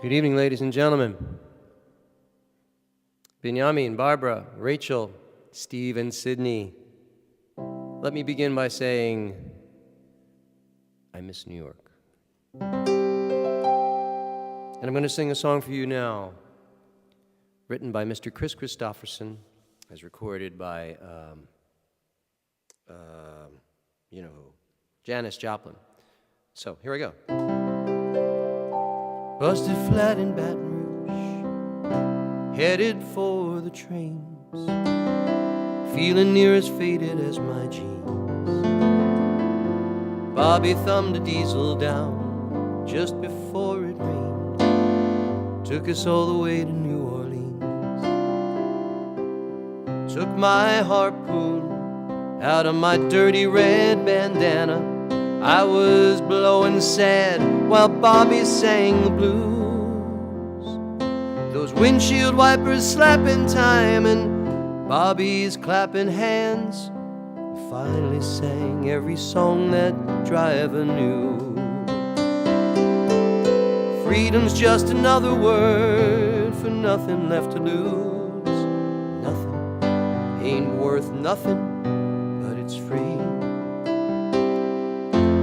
Good evening, ladies and gentlemen. Benjamin, Barbara, Rachel, Steve, and Sydney. Let me begin by saying, I miss New York. And I'm going to sing a song for you now, written by Mr. Chris Christopherson, as recorded by, Janis Joplin. So, here I go. Busted flat in Baton Rouge, headed for the trains, feeling near as faded as my jeans. Bobby thumbed a diesel down just before it rained, took us all the way to New Orleans. Took my harpoon out of my dirty red bandana. I was blowing sad while Bobby sang the blues. Those windshield wipers slapping time and Bobby's clapping hands. Finally sang every song that driver knew. Freedom's just another word for nothing left to lose. Nothing ain't worth nothing, but it's free.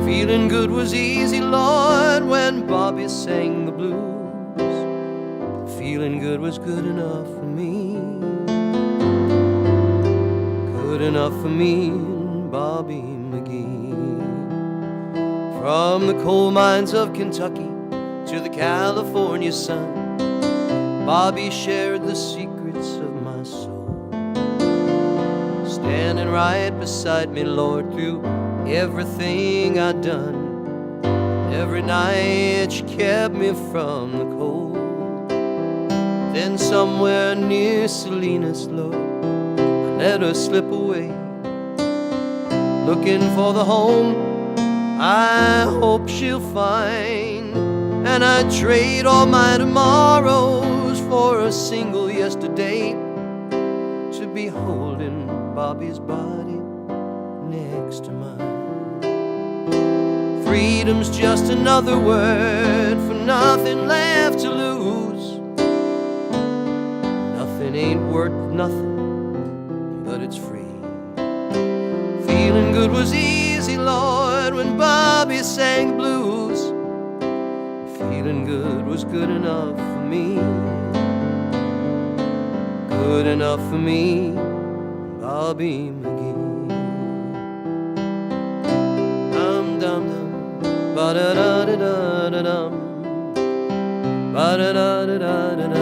Feeling good was easy, Lord, when Bobby sang the blues. Feeling good was good enough for me. Good enough for me and Bobby McGee. From the coal mines of Kentucky to the California sun, Bobby shared the secrets of my soul. Standing right beside me, Lord, through everything I'd done. Every night she kept me from the cold. Then somewhere near Salinas, Lord, I let her slip away, looking for the home I hope she'll find. And I'd trade all my tomorrows for a single yesterday, to be holding Bobby's body next to mine. Freedom's just another word for nothing left to lose. Nothing ain't worth nothing, but it's free. Feeling good was easy, Lord, when Bobby sang blues. Feeling good was good enough for me. Good enough for me, Bobby McGee. Dum-dum-dum, ba-da-da-da-da-da-dum, ba-da-da-da-da-da-da-da,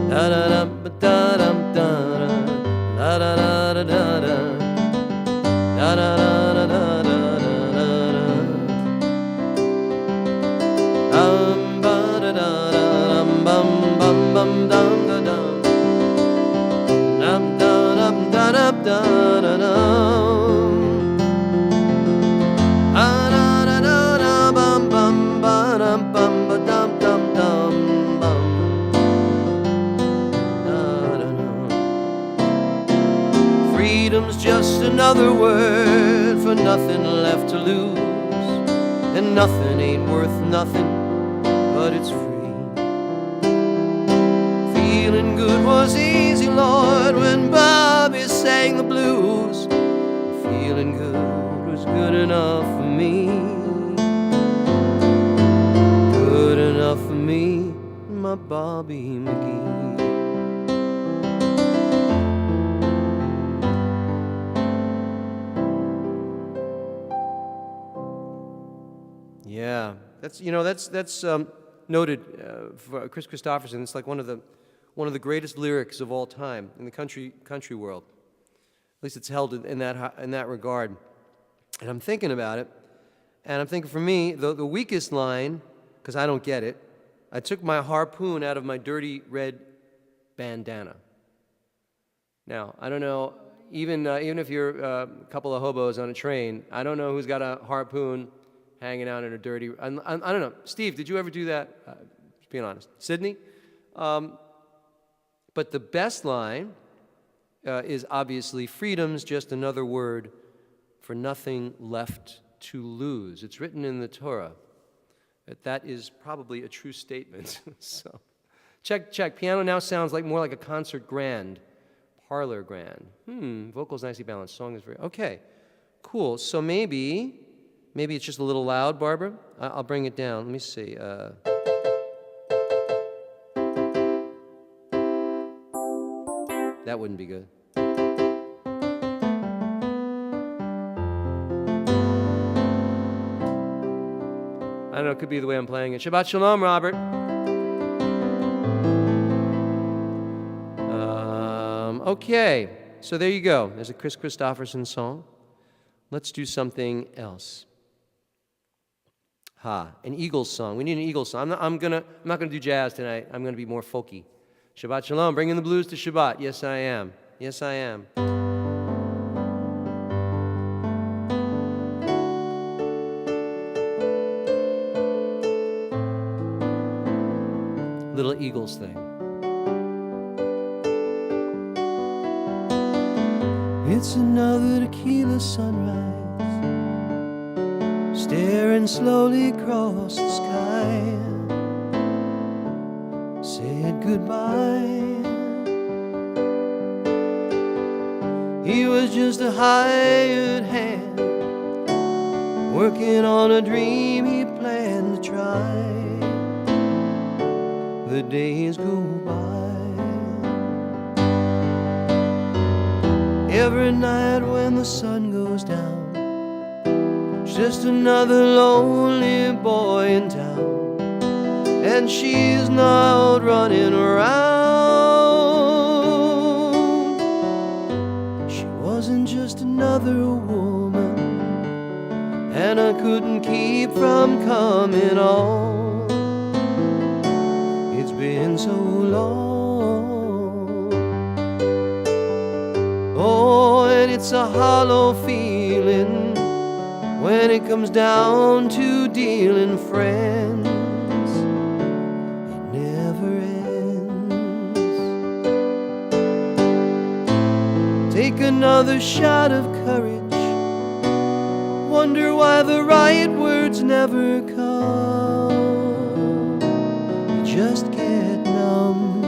da-da-dum-ba-da-dum-da-da, da-da-da-da-da-da, da-da-da-da-da-da-da, ba-da-da-da-dum-bum-bum-bum-dum-da-dum, dum-da-dum-da-dum-da-dum. Freedom's just another word for nothing left to lose. And nothing ain't worth nothing, but it's free. Feeling good was easy, Lord, when Bobby sang the blues. Feeling good was good enough for me. Good enough for me, my Bobby McGee. Yeah, that's noted for Chris Christopherson. It's like one of the greatest lyrics of all time in the country world. At least it's held in that regard. And I'm thinking about it, and I'm thinking for me the weakest line, because I don't get it. I took my harpoon out of my dirty red bandana. Now I don't know, even if you're a couple of hobos on a train, I don't know who's got a harpoon hanging out in a dirty. I don't know. Steve, did you ever do that? Just being honest. Sydney? But the best line is obviously, freedom's just another word for nothing left to lose. It's written in the Torah. That is probably a true statement. So, check. Piano now sounds more like a concert grand, parlor grand. Vocals nicely balanced. Song is very okay. Cool. So maybe it's just a little loud, Barbara. I'll bring it down. Let me see. That wouldn't be good. I don't know, it could be the way I'm playing it. Shabbat Shalom, Robert. Okay, so there you go. There's a Chris Christopherson song. Let's do something else. An Eagles song. We need an Eagles song. I'm not gonna do jazz tonight. I'm gonna be more folky. Shabbat Shalom, bringing the blues to Shabbat. Yes, I am. Yes, I am. Little Eagles thing. It's another tequila sunrise, staring slowly across the sky. Said goodbye. He was just a hired hand, working on a dream he planned to try. The days go by. Every night when the sun goes down, it's just another lonely boy in town, and she's not running around. She wasn't just another woman, and I couldn't keep from coming on. It's been so long. Oh, and it's a hollow feeling when it comes down to dealing friends. It never ends. Take another shot of courage. Wonder why the right words never come. You just get numb.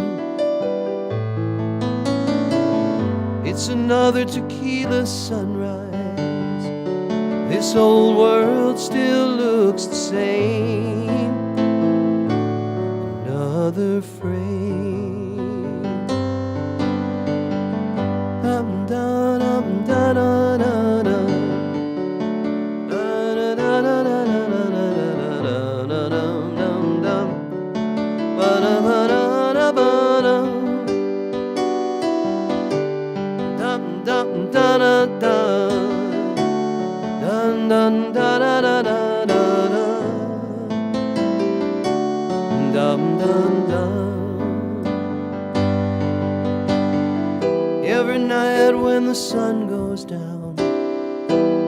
It's another tequila sunrise. This old world still looks the same. Another frame. Dum da dum da da da da. Every night when the sun goes down,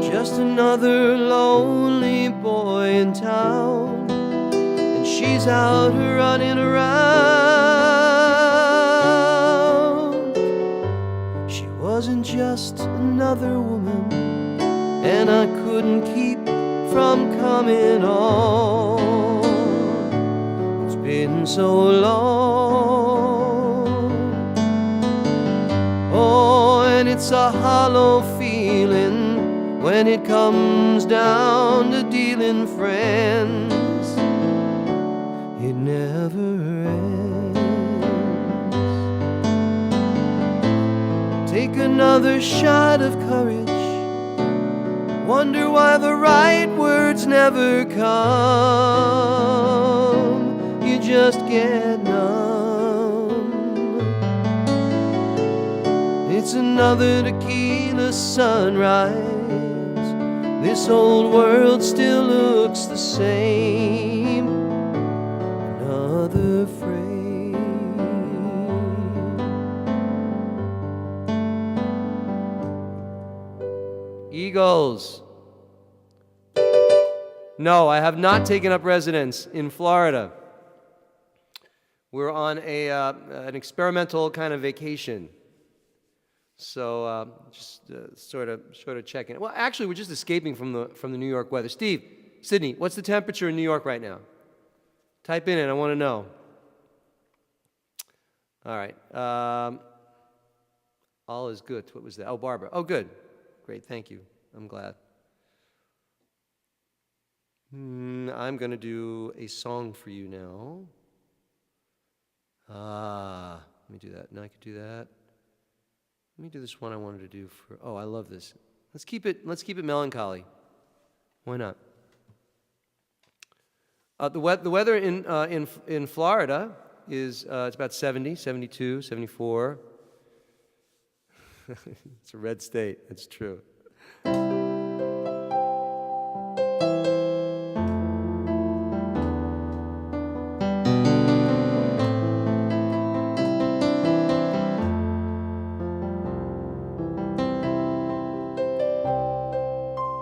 just another lonely boy in town, and she's out running around. She wasn't just another woman, and I couldn't keep from coming on. It's been so long. Oh, and it's a hollow feeling when it comes down to dealing friends. It never ends. Take another shot of courage. Wonder why the right words never come. You just get numb. It's another tequila sunrise. This old world still looks the same. Another frame. Eagles. No, I have not taken up residence in Florida. We're on an experimental kind of vacation. So just sort of checking. Well, actually, we're just escaping from the New York weather. Sydney, what's the temperature in New York right now? Type in it. I want to know. All right. All is good. What was that? Oh, Barbara. Oh, good. Great. Thank you. I'm glad. I'm going to do a song for you now. Let me do that. Now I could do that. Let me do this one I wanted to do for. Oh, I love this. Let's keep it melancholy. Why not? The weather in Florida is it's about 70, 72, 74. It's a red state. It's true.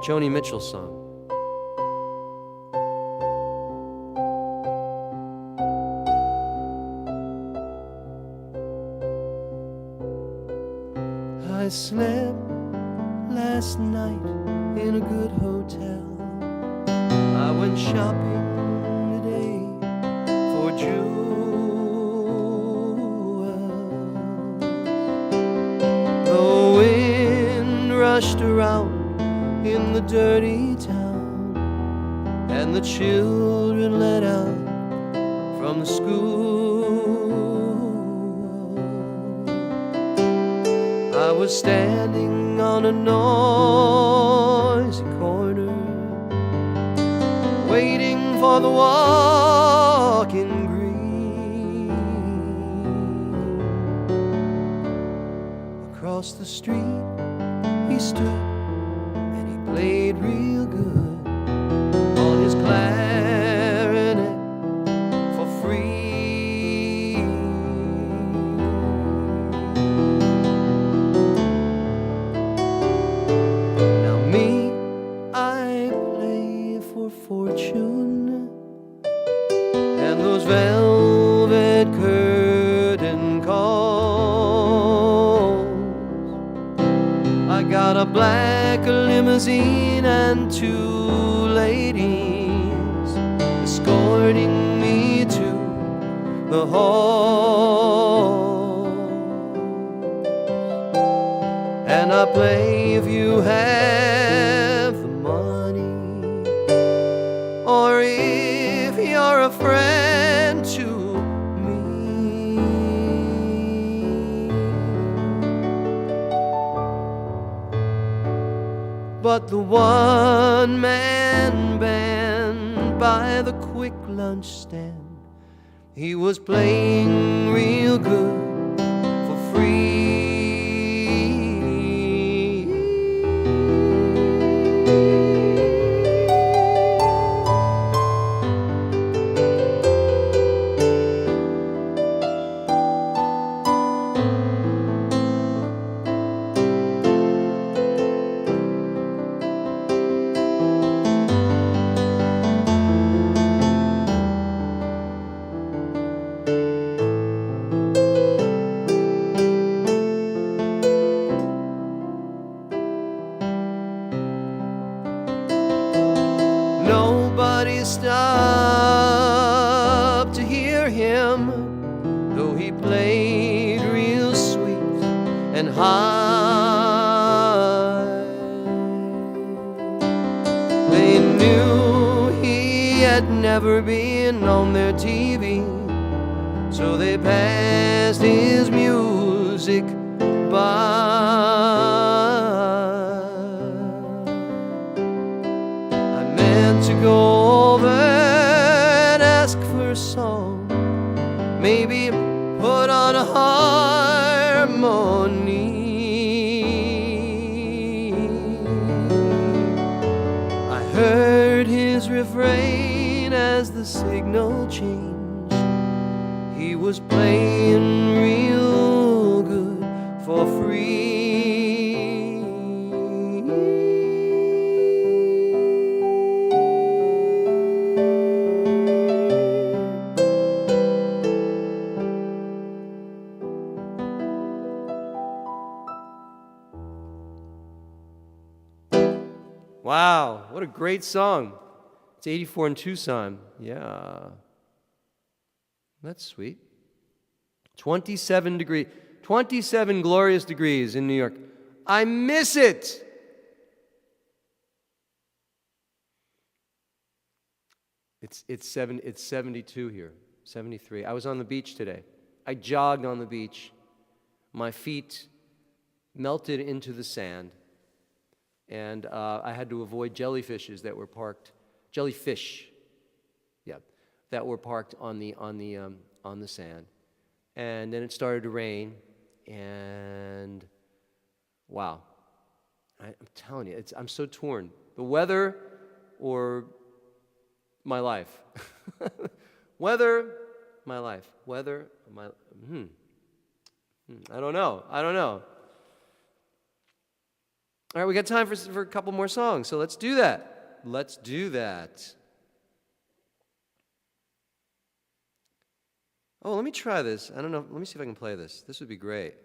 Joni Mitchell song. I slept last night in a good hotel. I went shopping today for jewels. The wind rushed around in the dirty town, and the children let out from the school. I was standing on a noisy corner, waiting for the walking green. Across the street he stood, played real good on his clarinet for free. Now me, I play for fortune and those velvet curtain calls. I got a black limousine and two ladies escorting me to the hall. And I play if you have the money, or if you're a friend to me. But the one-man band by the quick lunch stand, he was playing real good for free. Nobody stopped to hear him, though he played real sweet and high. They knew he had never been on their TV, so they passed his music by. To go over and ask for a song, maybe put on a harmony. I heard his refrain as the signal changed. He was playing real good for free. Wow, what a great song. It's 84 in Tucson. Yeah. That's sweet. 27 glorious degrees in New York. I miss it. It's 72 here, 73. I was on the beach today. I jogged on the beach. My feet melted into the sand, and I had to avoid jellyfish, that were parked on the sand. And then it started to rain, and wow, I'm telling you, I'm so torn. The weather or my life. Weather, my life. Weather, my... I don't know. All right, we got time for a couple more songs, so let's do that. Oh, let me try this. I don't know. Let me see if I can play this. This would be great.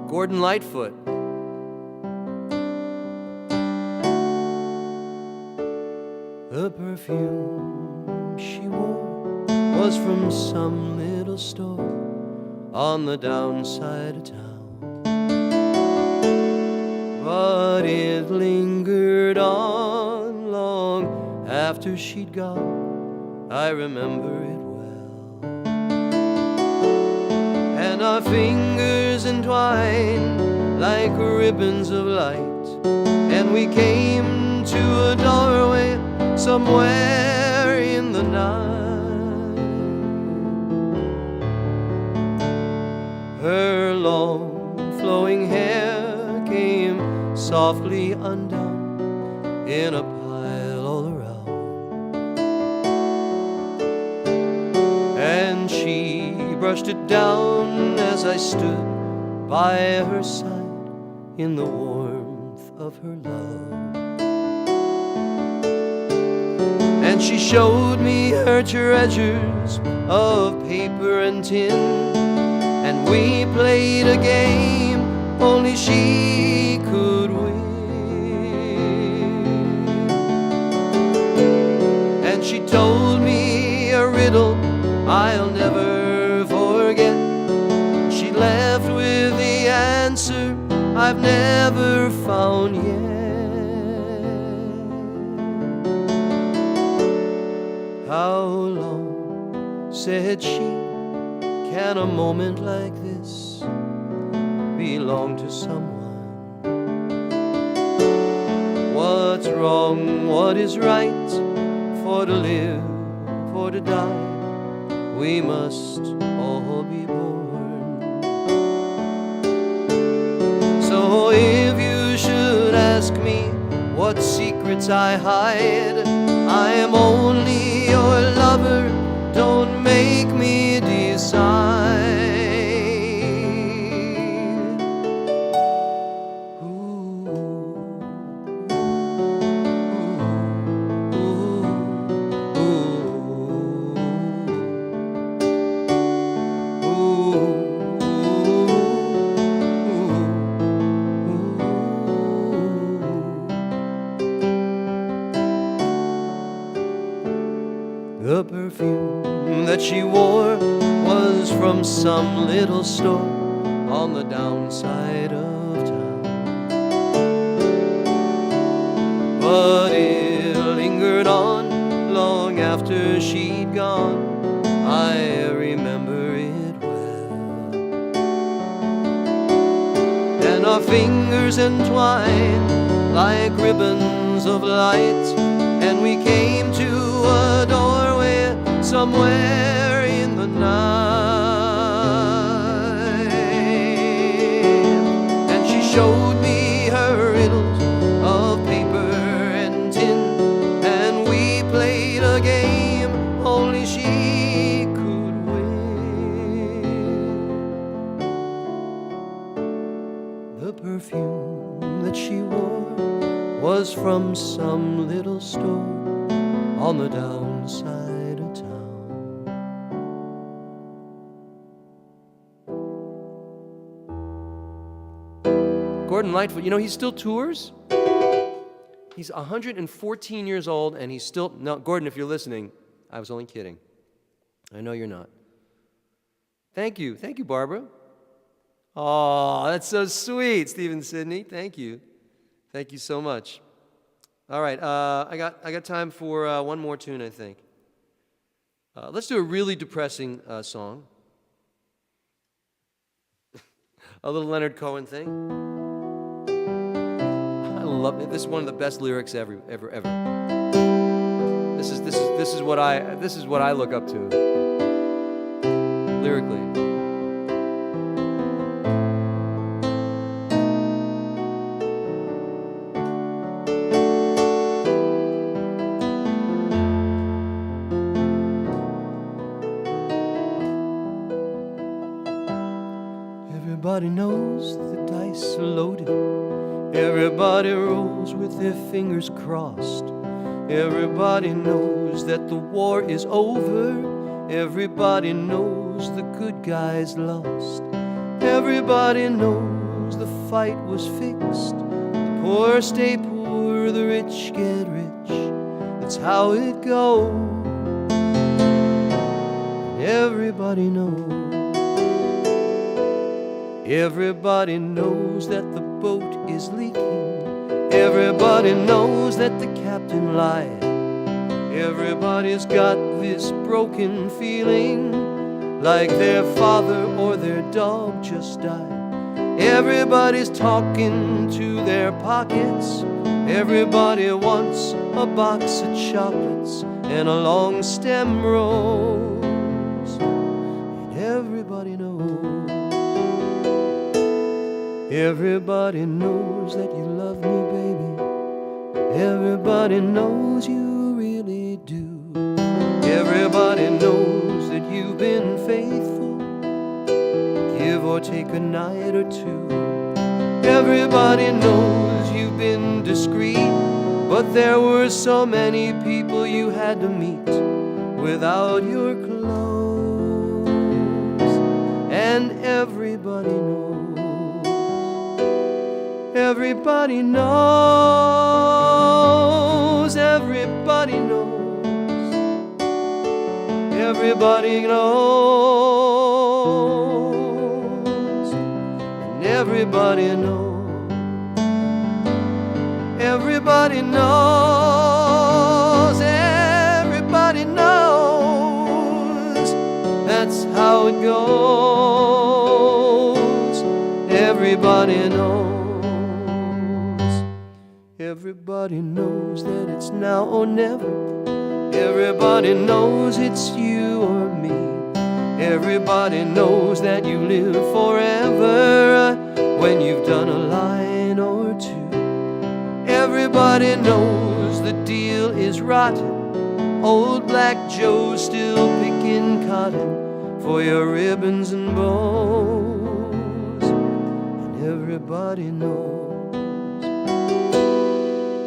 Gordon Lightfoot. The perfume she wore was from some little store on the downside of town, but it lingered on long after she'd gone. I remember it well, and our fingers entwined like ribbons of light, and we came to a doorway somewhere in the night. Her long flowing hair came softly undone in a pile all around, and she brushed it down as I stood by her side in the warmth of her love. And she showed me her treasures of paper and tin, and we played a game only she could win. And she told me a riddle I'll never forget. She left with the answer I've never found yet. How long, said she, can a moment like this belong to someone? What's wrong, what is right? For to live, for to die, we must all be born. So if you should ask me what secrets I hide, I am only your lover, don't make me decide. The perfume that she wore was from some little store on the downside of town, but it lingered on long after she'd gone. I remember it well, and our fingers entwined like ribbons of light, and we came to a doorway somewhere in the night. And she showed me her riddles of paper and tin, and we played a game only she could win. The perfume that she wore was from some little store on the downside of town. Gordon Lightfoot, he still tours. He's 114 years old, and he's still... No, Gordon, if you're listening, I was only kidding. I know you're not. Thank you, Barbara. Oh, that's so sweet, Stephen Sidney. Thank you so much. All right, I got time for one more tune, I think. Let's do a really depressing song. A little Leonard Cohen thing. I love it. This is one of the best lyrics ever. This is what I look up to lyrically. Everybody knows the dice are loaded. Everybody rolls with their fingers crossed. Everybody knows that the war is over. Everybody knows the good guys lost. Everybody knows the fight was fixed. The poor stay poor, the rich get rich. That's how it goes. Everybody knows. Everybody knows that the boat is leaking. Everybody knows that the captain lied. Everybody's got this broken feeling, like their father or their dog just died. Everybody's talking to their pockets. Everybody wants a box of chocolates and a long stem rose. And everybody knows. Everybody knows that you love me, baby. Everybody knows you really do. Everybody knows that you've been faithful, give or take a night or two. Everybody knows you've been discreet, but there were so many people you had to meet without your clothes. And everybody knows. Everybody knows, everybody knows, everybody knows, and everybody knows, everybody knows, everybody knows, that's how it goes, everybody knows. Everybody knows that it's now or never. Everybody knows it's you or me. Everybody knows that you live forever when you've done a line or two. Everybody knows the deal is rotten. Old Black Joe's still picking cotton for your ribbons and bows. And everybody knows.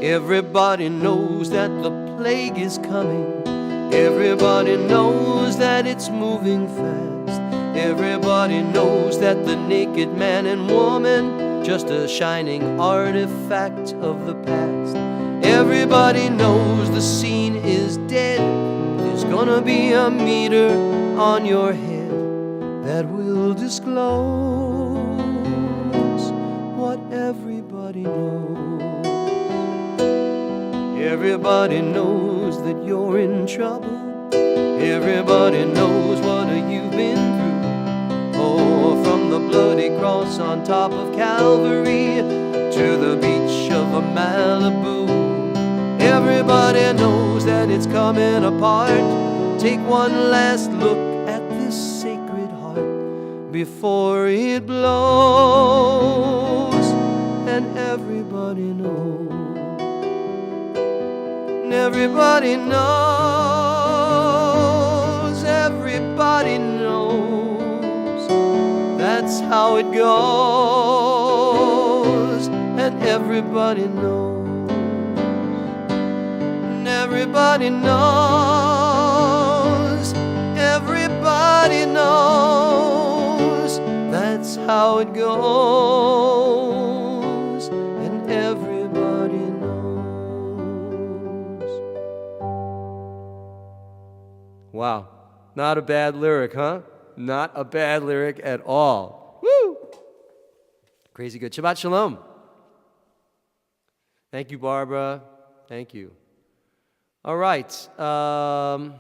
Everybody knows that the plague is coming. Everybody knows that it's moving fast. Everybody knows that the naked man and woman, just a shining artifact of the past. Everybody knows the scene is dead. There's gonna be a meter on your head that will disclose what everybody knows. Everybody knows that you're in trouble. Everybody knows what you've been through. Oh, from the bloody cross on top of Calvary to the beach of Malibu. Everybody knows that it's coming apart. Take one last look at this sacred heart before it blows. And everybody knows. Everybody knows, everybody knows, that's how it goes, and everybody knows, and everybody everybody knows, everybody knows, that's how it goes, and everybody knows. Wow, not a bad lyric, huh? Not a bad lyric at all. Woo! Crazy good. Shabbat Shalom. Thank you, Barbara. Thank you. All right. So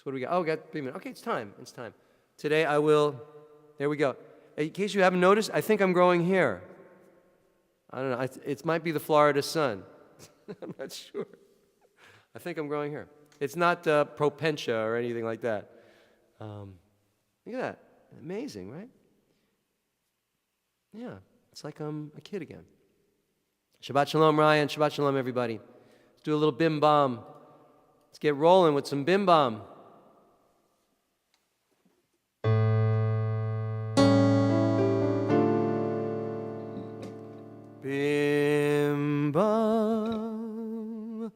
what do we got? Oh, we got 3 minutes. Okay, it's time. It's time. Today I will, there we go. In case you haven't noticed, I think I'm growing hair. I don't know. It might be the Florida sun. I'm not sure. I think I'm growing hair. It's not propentia or anything like that. Look at that. Amazing, right? Yeah. It's like I'm a kid again. Shabbat Shalom, Ryan. Shabbat Shalom, everybody. Let's do a little bim bam. Let's get rolling with some bim bam. Bim bam,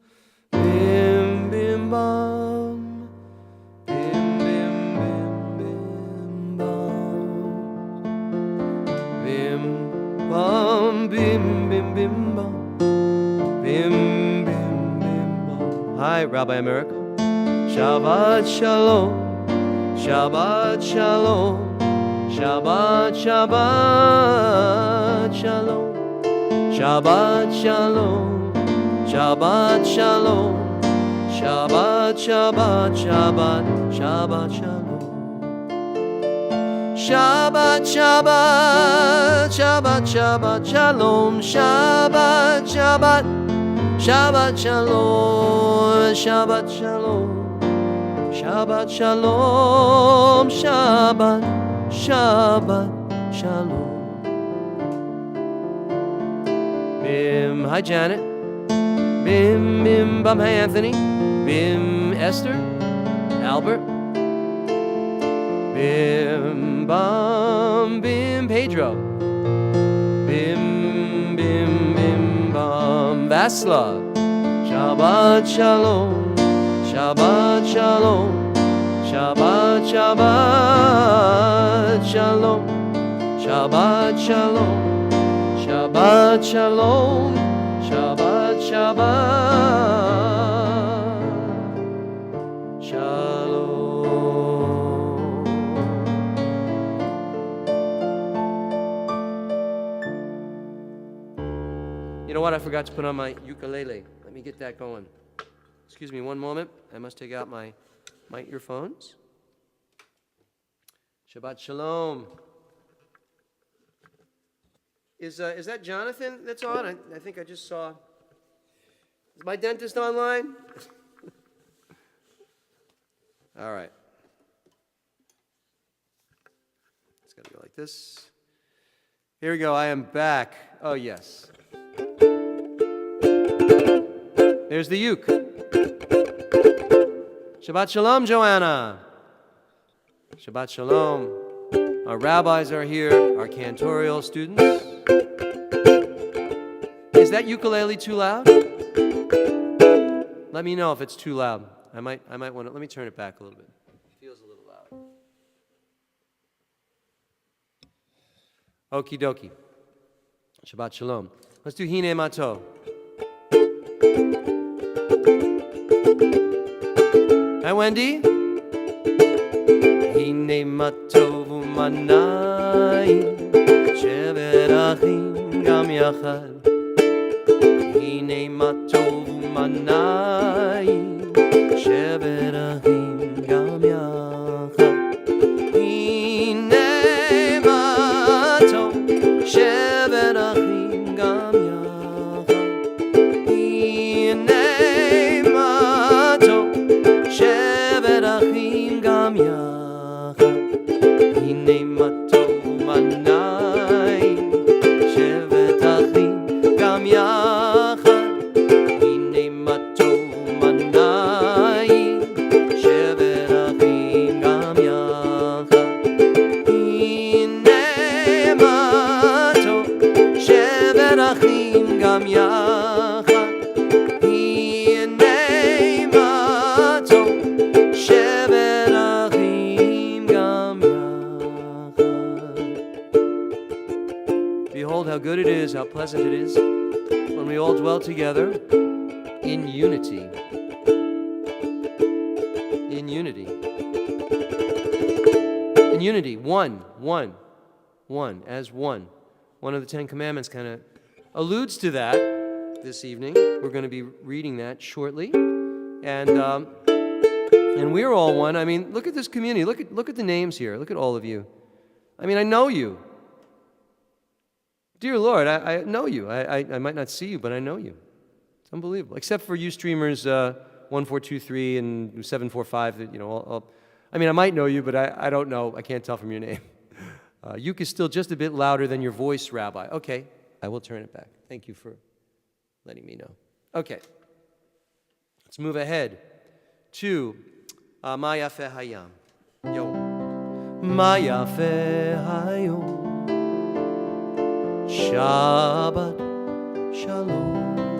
bim bim bam, bim bim bim bim bam, bim bam, bim bim bim bam, bim bim bim bam. Hi, Rabbi America. Shabbat Shalom, Shabbat Shalom, Shabbat Shabbat Shalom. Shabbat Shalom, Shabbat Shalom, Shabbat Shabbat Shabbat Shabbat Shalom. Shabbat Shabbat Shabbat Shabbat Shalom, Shabbat Shabbat Shabbat Shalom, Shabbat Shalom, Shabbat Shalom, Shabbat Shabbat Shalom. Bim, hi Janet. Bim, bim, bum, hi Anthony. Bim, Esther. Albert. Bim, bum, bim, Pedro. Bim, bim, bim, bum, Vaslav. Shabbat Shalom. Shabbat Shalom. Shabbat Shabbat Shalom. Shabbat Shalom. Shabbat Shalom, Shabbat Shabbat Shalom. You know what? I forgot to put on my ukulele. Let me get that going. Excuse me one moment. I must take out my earphones. Shabbat Shalom. Is that Jonathan that's on? I think I just saw. Is my dentist online? All right. It's got to go like this. Here we go. I am back. Oh, yes. There's the uke. Shabbat Shalom, Joanna. Shabbat Shalom. Our rabbis are here, our cantorial students. Is that ukulele too loud? Let me know if it's too loud. I might want to, let me turn it back a little bit. It feels a little loud. Okie dokie. Shabbat Shalom. Let's do Hine Mato. Hi, Wendy. Hine Mato v'manayim shevet achim gam yachad. Hine Mato v'manayim shevet achim gam yachad. Hine Mato shevet achim gam yachad. Hine Mato shevet achim gam yachad. Hine Mato v'manayim shevet achim gam yachad. Hine Mato v'manayim shevet achim gam yachad. Hine Mato shevet achim gam yachad. Hine pleasant it is when we all dwell together in unity. In unity. In unity. One, as one. One of the Ten Commandments kind of alludes to that this evening. We're going to be reading that shortly. And we're all one. I mean, look at this community. Look at the names here. Look at all of you. I mean, I know you. Dear Lord, I know you. I might not see you, but I know you. It's unbelievable. Except for you streamers 1423 and 745. You know, I mean, I might know you, but I don't know. I can't tell from your name. Uke is still just a bit louder than your voice, Rabbi. Okay, I will turn it back. Thank you for letting me know. Okay, let's move ahead to Ma Yafeh Hayam. Yo. Ma Yafeh Hayom. Shabbat Shalom.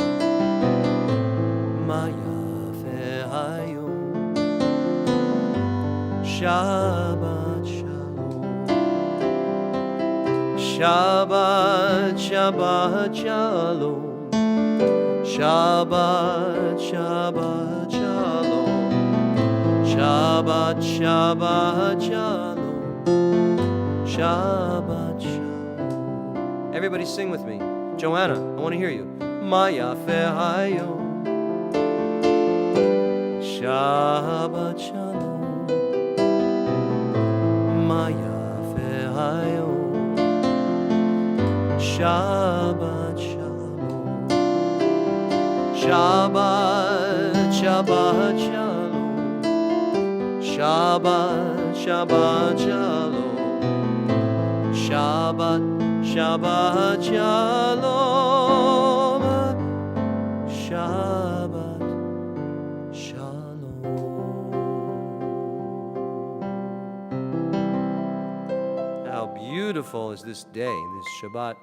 Ma Yafeh Hayom. Shabbat Shalom. Shabbat Shabbat Shalom. Shabbat Shabbat Shalom. Shabbat Shabbat Shalom. Shabbat Shalom. Everybody sing with me. Joanna, I want to hear you. Ma Yafeh Hayom. Shabbat Shalom. Ma Yafeh Hayom. Shabbat Shalom. Shabbat Shabbat Shalom. Shabbat Shabbat Shalom. Shabbat Shabbat Shalom. Shabbat Shalom. How beautiful is this day, this Shabbat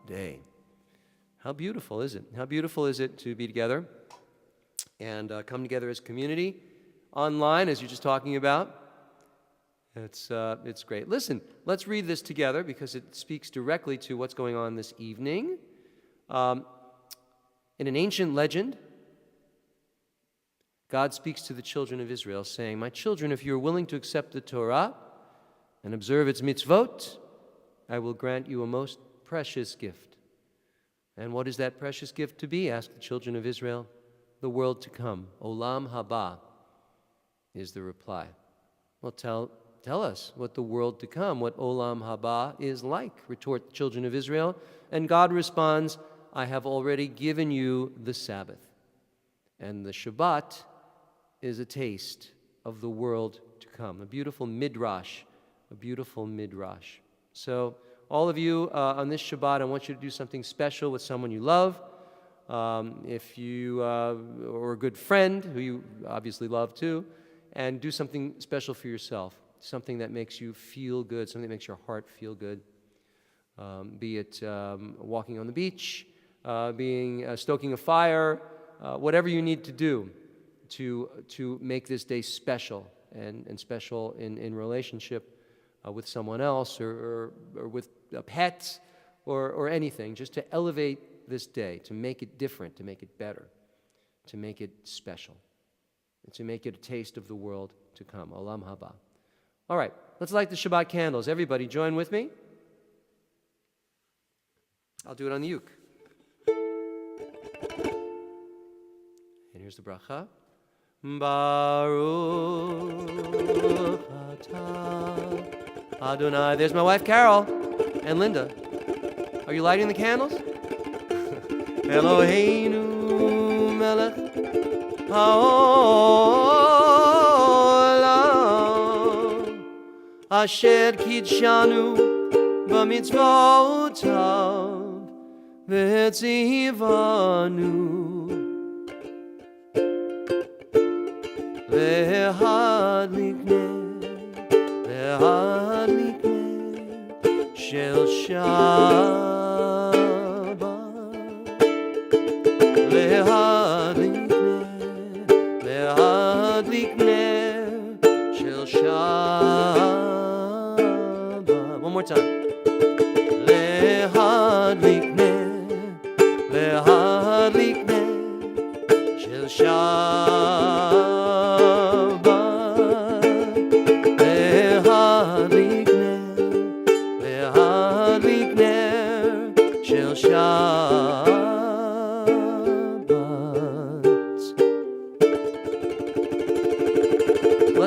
day. How beautiful is it? How beautiful is it to be together and come together as community online, as you're just talking about. It's great. Listen, let's read this together because it speaks directly to what's going on this evening. In an ancient legend, God speaks to the children of Israel, saying, "My children, if you are willing to accept the Torah and observe its mitzvot, I will grant you a most precious gift." And what is that precious gift to be? Asked the children of Israel. The world to come. Olam haba is the reply. Well, tell us what the world to come, what Olam haba is like, retort the children of Israel. And God responds, I have already given you the Sabbath. And the Shabbat is a taste of the world to come. A beautiful midrash, a beautiful midrash. So all of you on this Shabbat, I want you to do something special with someone you love. If you or a good friend who you obviously love too, and do something special for yourself. Something that makes you feel good, something that makes your heart feel good. Be it walking on the beach, stoking a fire, whatever you need to do to make this day special and special in relationship with someone else or with a pet or anything, just to elevate this day, to make it different, to make it better, to make it special, and to make it a taste of the world to come. Olam haba. All right, let's light the Shabbat candles. Everybody join with me. I'll do it on the uke. And here's the bracha. Baruch atah Adonai. There's my wife Carol and Linda. Are you lighting the candles? Eloheinu melech haolam asher kidshanu b'mitzvotav v'tzivanu v'hadlikne shel Shabbat v'hadlikne shel Shabbat. One more time. Lehadlikne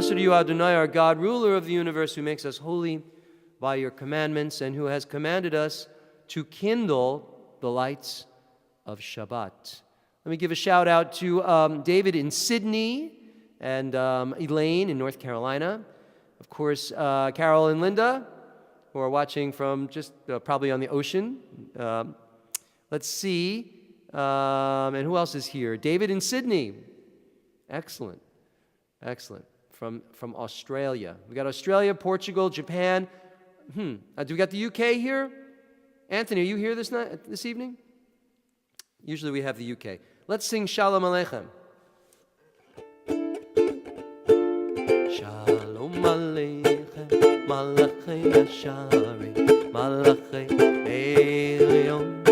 Blessed are you, Adonai, our God, ruler of the universe, who makes us holy by your commandments and who has commanded us to kindle the lights of Shabbat. Let me give a shout out to David in Sydney and Elaine in North Carolina. Of course, Carol and Linda, who are watching from just probably on the ocean. Let's see. And who else is here? David in Sydney. Excellent. Excellent. From Australia. We got Australia, Portugal, Japan. Do we got the UK here? Anthony, are you here this evening? Usually we have the UK. Let's sing Shalom Aleichem. Shalom Aleichem, Malachei Ashari, Malachei Elyon.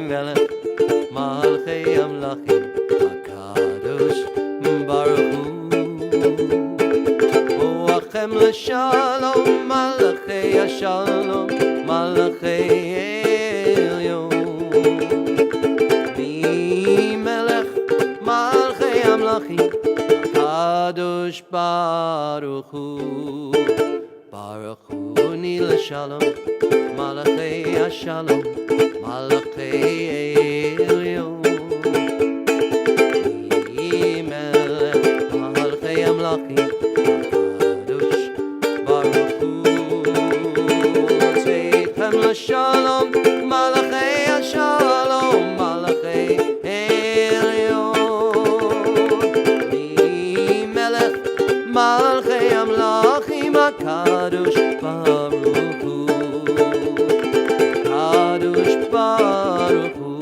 Melech, Malachei Amlachim, HaKadosh Baruch Hu. Boachem l'shalom, Malachei Ashalom, Malachei Elyon. Melech, Malachei Amlachim, HaKadosh Baruch Hu. Baruch Hu ni l'shalom, Malachei Ashalom, Malachei Elyon. Melech, Malachei Amlachim, HaKadosh Baruch Hu. Tzechem l'shalom, Malachei Ashalom, Malachei Elyon. Melech, Malachei Amlachim, HaKadosh Baruch Hu. Kadosh Baruch Hu,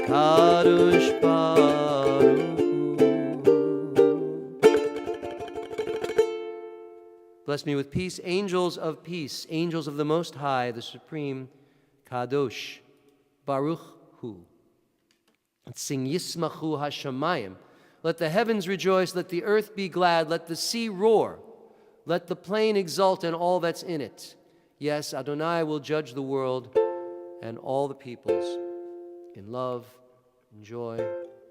Kadosh Baruch Hu. Bless me with peace, angels of peace, angels of the Most High, the Supreme, Kadosh Baruch Hu. Let's sing Yismachu Hashamayim. Let the heavens rejoice, let the earth be glad, let the sea roar, let the plain exult and all that's in it. Yes, Adonai will judge the world and all the peoples in love, in joy,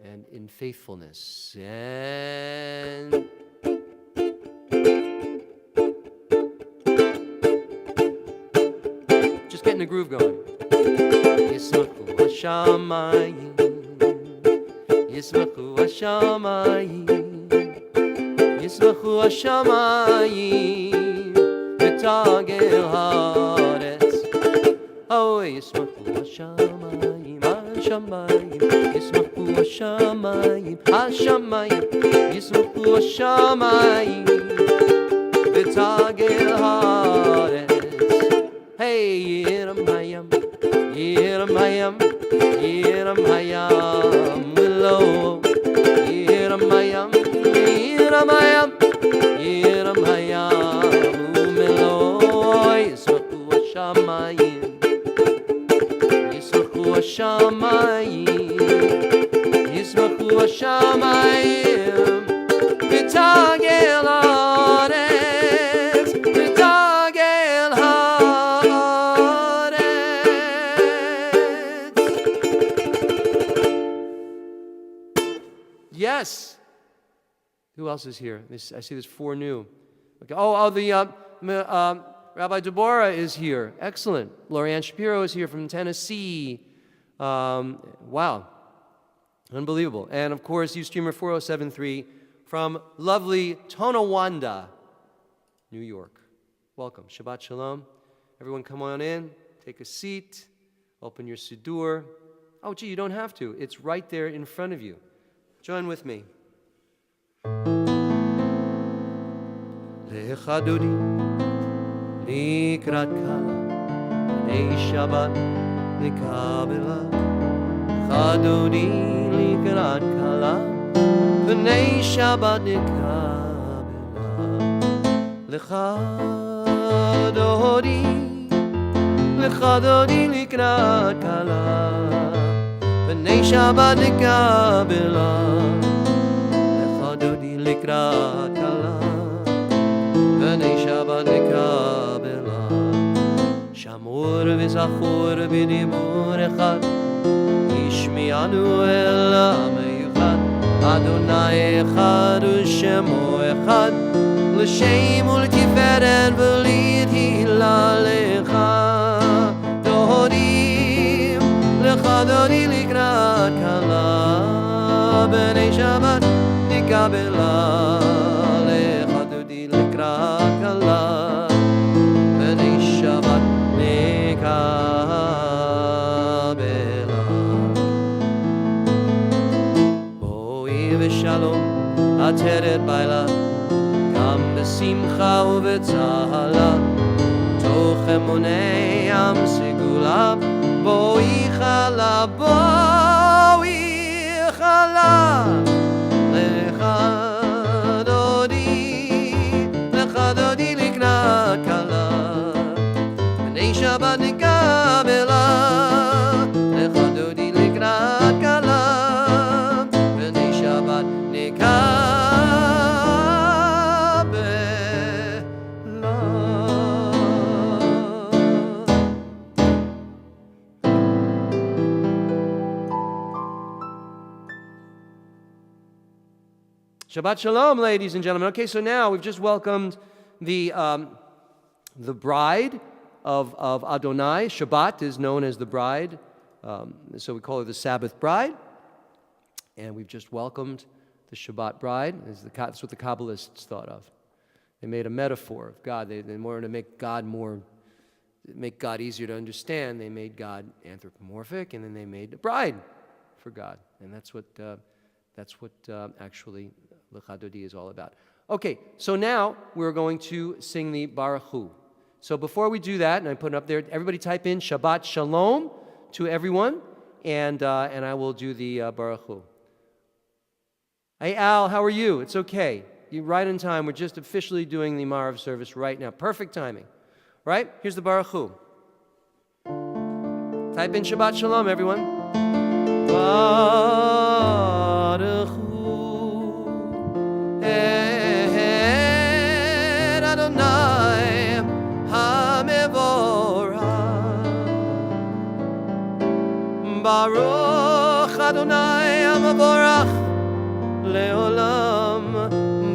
and in faithfulness. And just getting the groove going. Yismachu Hashamayim, Yismachu Hashamayim, Yismachu Hashamayim. Tagel haaretz, oh Yismachu Hashamayim, Hashamayim, Yismachu Hashamayim, Hashamayim, Yismachu Hashamayim, Tagel haaretz. Hey, Yiram Hayam, Yiram Hayam, Yiram Hayam, Willow, Yiram Hayam, Yiram Hayam, Yiram Hayam. Yismachu Hashamayim, Yismachu Hashamayim, Yismachu Hashamayim, V'tagel haaretz, V'tagel haaretz. Yes. Who else is here? I see there's 4 new. Okay. Rabbi Deborah is here. Excellent. Lorianne Shapiro is here from Tennessee. Wow. Unbelievable. And, of course, Ustreamer 4073 from lovely Tonawanda, New York. Welcome. Shabbat Shalom. Everyone come on in. Take a seat. Open your Siddur. Oh, gee, you don't have to. It's right there in front of you. Join with me. Lecha Dodi. Likrat kala, b'nei Shabbat nikabela. Chadodi likrat kala, b'nei Shabbat nikabela. Lechadodi likrat kala, b'nei Shabbat nikabela. Lechadodi likrat kala, b'nei Shabbat nikabela. Shamur v'zachur b'dibur echad, Yishmi'anu el ha'meyuchad, Adonai echad u'shemo echad, l'shem u'l'tiferet v'l'tihila lecha. Dodim lecha dodi likrat kala, b'nei Shabbat nikabela. Lecha dodi likrat kala, b'nei Shabbat nikabela. Shalom, ateret baila, gam besimcha uvetzala, toch emunei am sigula, boi chala, lecha dodi liknat kala, b'nei Shabbat nikabela, lecha dodi liknat kala. Shabbat Shalom, ladies and gentlemen. Okay, so now we've just welcomed the bride of Adonai. Shabbat is known as the bride, so we call her the Sabbath bride. And we've just welcomed the Shabbat bride. That's what the Kabbalists thought of. They made a metaphor of God. They wanted to make God easier to understand. They made God anthropomorphic, and then they made a bride for God. And that's what actually Lecha Dodi is all about. Okay, so now we're going to sing the Baruch Hu. So before we do that, and I put it up there, everybody type in Shabbat Shalom to everyone, and I will do the Baruch Hu. Hey Al, how are you? It's okay. You're right in time. We're just officially doing the Marav service right now. Perfect timing. Right? Here's the Baruch Hu. Type in Shabbat Shalom, everyone. Baruch Hu et Adonai HaMevorach. Baruch Adonai HaMevorach Leolam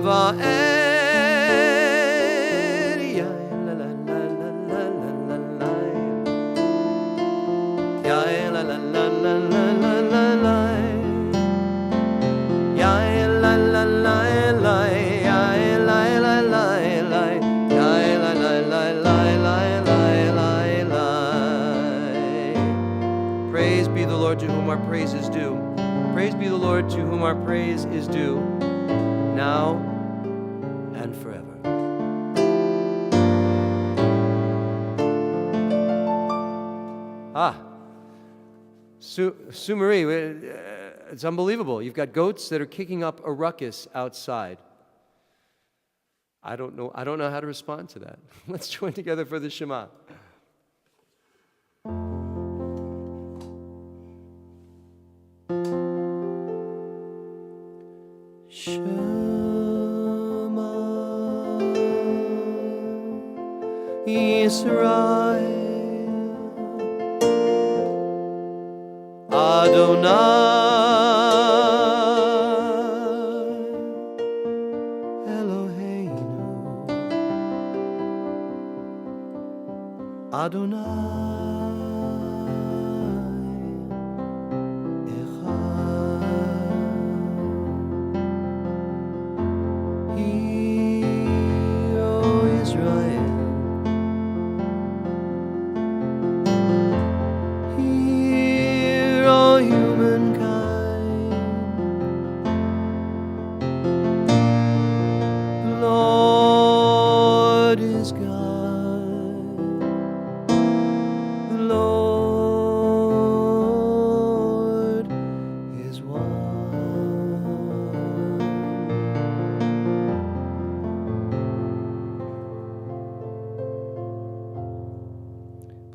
va'ed. Yael la la la la la la la. Yael la la la la la la la. Yael la la la la. Yael la la la la. Yael la la la la la. Praise be the Lord to whom our praise is due. Praise be the Lord to whom our praise is due, now and forever. Sue Marie, it's unbelievable. You've got goats that are kicking up a ruckus outside. I don't know how to respond to that. Let's join together for the Shema. Shema Yisrael Adonai Eloheinu Adonai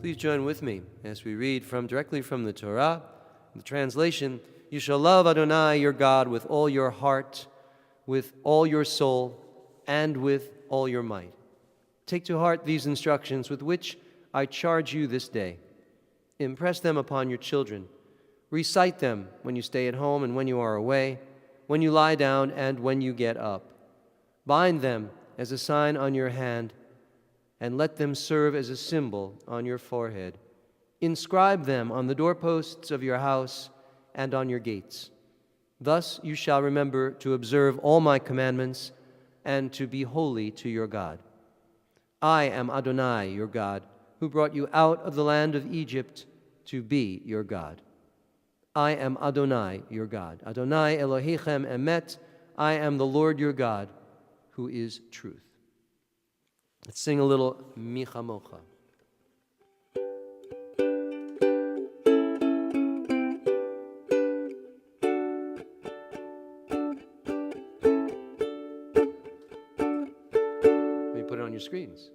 Please join with me as we read directly from the Torah. The translation, you shall love Adonai your God with all your heart, with all your soul, and with all your might. Take to heart these instructions with which I charge you this day. Impress them upon your children. Recite them when you stay at home and when you are away, when you lie down and when you get up. Bind them as a sign on your hand, and let them serve as a symbol on your forehead. Inscribe them on the doorposts of your house and on your gates. Thus you shall remember to observe all my commandments and to be holy to your God. I am Adonai, your God, who brought you out of the land of Egypt to be your God. I am Adonai, your God. Adonai Elohechem Emet. I am the Lord your God, who is truth. Let's sing a little Micha Mocha. Let me put it on your screens.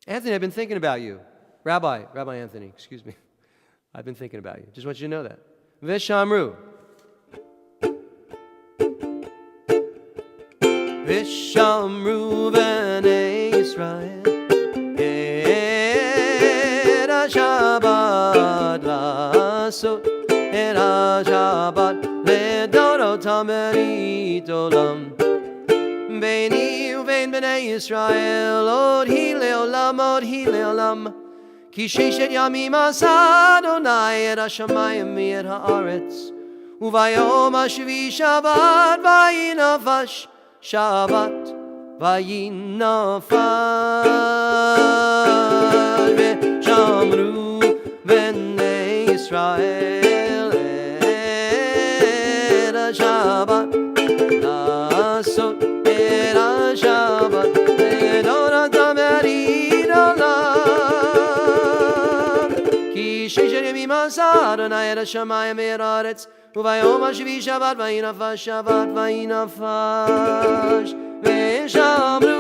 Anthony, I've been thinking about you. Rabbi Anthony, excuse me. I've been thinking about you. Just want you to know that. Vishamru. Vishamru b'nei Yisrael et ha-Shabbat lasot et ha-Shabbat ledorotam berit olam Beini uvein b'nei Yisrael od hi leolam Ki sheshet yamim asa Adonai et hashamayim mi'et haaretz Uvayom hashvi Shabbat vayinafash Shabbat vayinafash V'shamru b'nei Yisrael et ha-Shabbat lasot et ha-Shabbat ledoratam berit olam Ki sheshet yamim asa Adonai et hashamayim mi'et haaretz Uvayom hashvi Shabbat vayinafash V'shamru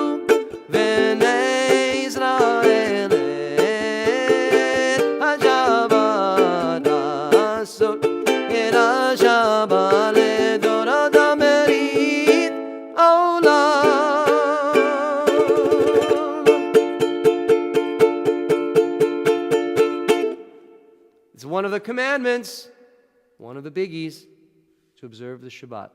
b'nei Yisrael et ha-Shabbat lasot et ha-Shabbat ledoratam berit olam. It's one of the commandments, one of the biggies, to observe the Shabbat.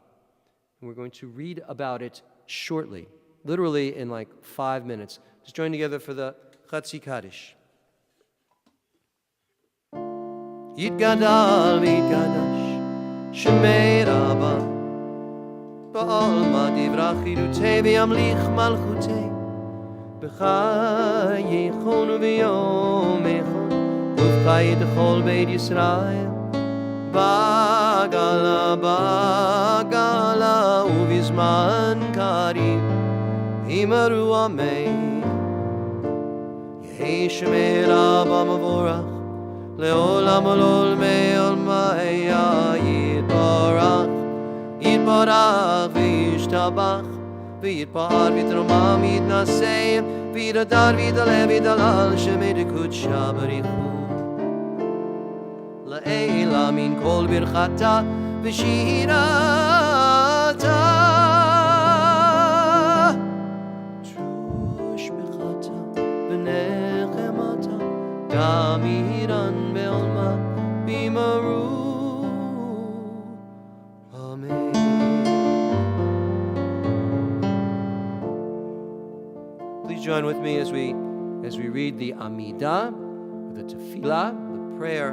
And we're going to read about it shortly, literally in like 5 minutes. Let's join together for the Chatzi Kaddish. Yitgadal v'yitgadash Shemei Rabbah Ba'alma divrach chirutei v'yamlich malchutei B'chayechon u'v'yom echon Uv'chayit echol beit Yisrael Bagala uvizman karim Himaru amei Yehi Shemei Rabbah mavorach Leolam olol me'olmaya Yitbarach v'yishtabach ויתפאר ויתרומם ויתנשא ויתהדר ויתעלה ויתהלל שמי דקודשא בריחו לעילה מן כל ברכתה ושירתה תרוש בחתה ונחמתה גם אירן בעולמה בימרו אמן. Please join with me as we read the Amidah, the Tefillah, the prayer.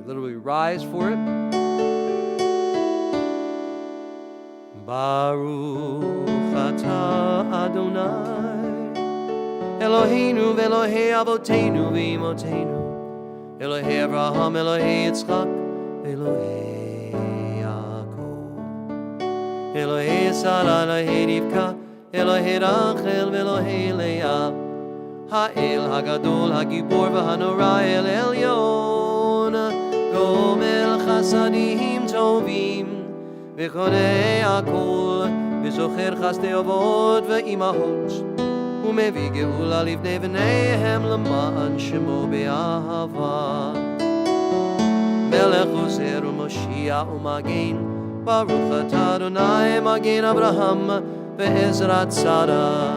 Literally rise for it. Baruch atah Adonai Eloheinu ve'Elohei avoteinu ve'imotenu Elohei Avraham, Elohei Yitzchak, Elohei Yaakov Elohei Sarah, Elohei Rivka, Elohei Rachel ve'Elohei Leah Ha'el Hagadol Hagibor v'Hanora El Elyon גומל חסדים טובים וקונה הכל וזוכר חסדי אבות ואימהות ומביא גאולה לבני בניהם למען שמו באהבה מלך עוזר ומושיע ומגן ברוך אתה אדוני מגן אברהם ועזרת שרה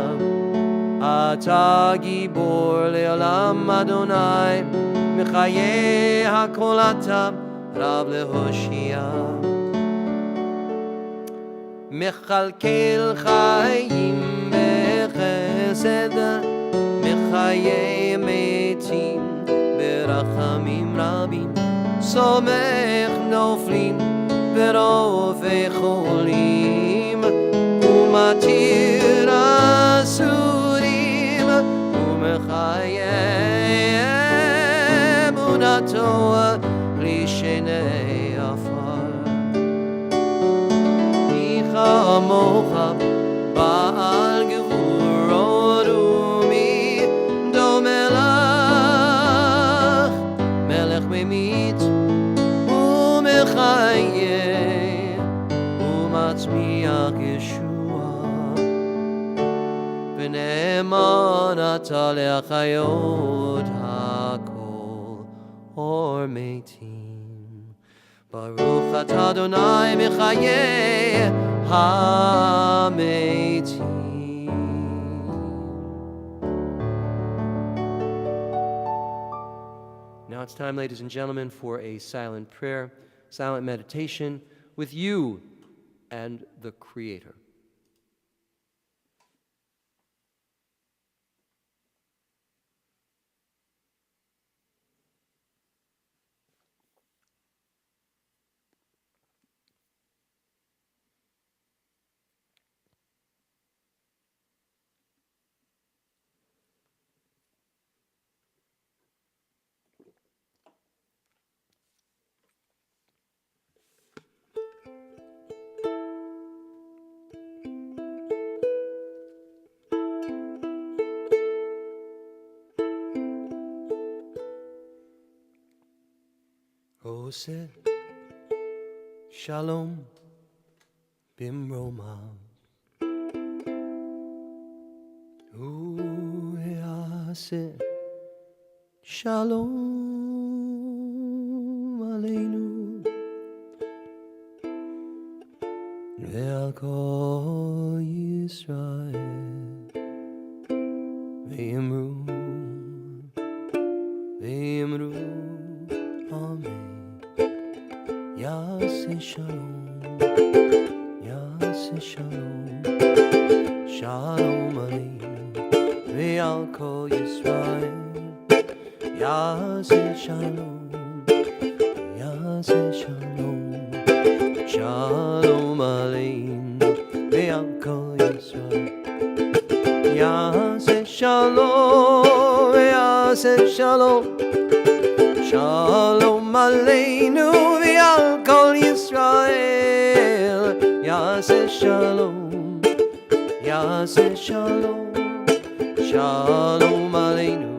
אתה גיבור לעולם אדוני מחיי הכל אתה רב להושיע מכלכל חיים בחסד מחיי מתים ברחמים רבים סומך נופלים ורופא חולים ומתיר אסורים ומחיי אמונתו לשני עפר מי כמוך בעל גבורות ומי דומה לך מלך ממית ומחיה ומצמיח ישועה ונאמן אתה להחיות or metim Baruch atah Adonai mechayeh ha-metim. Now it's time, ladies and gentlemen, for a silent prayer, silent meditation with you and the Creator. Oseh Shalom Bimromav U'yaseh Shalom Aleinu Ve'al kol Yisrael Ve'imru Amen. Yaseh Shalom, Yaseh Shalom, Shalom Aleinu, ve'al kol Yisrael. Yaseh Shalom, Yaseh Shalom, Shalom Aleinu, ve'al kol Yisrael. Yaseh Shalom, Yaseh Shalom, Shalom Aleinu ve'al kol Yisrael. Yaseh Shalom, Yaseh Shalom, Shalom Aleinu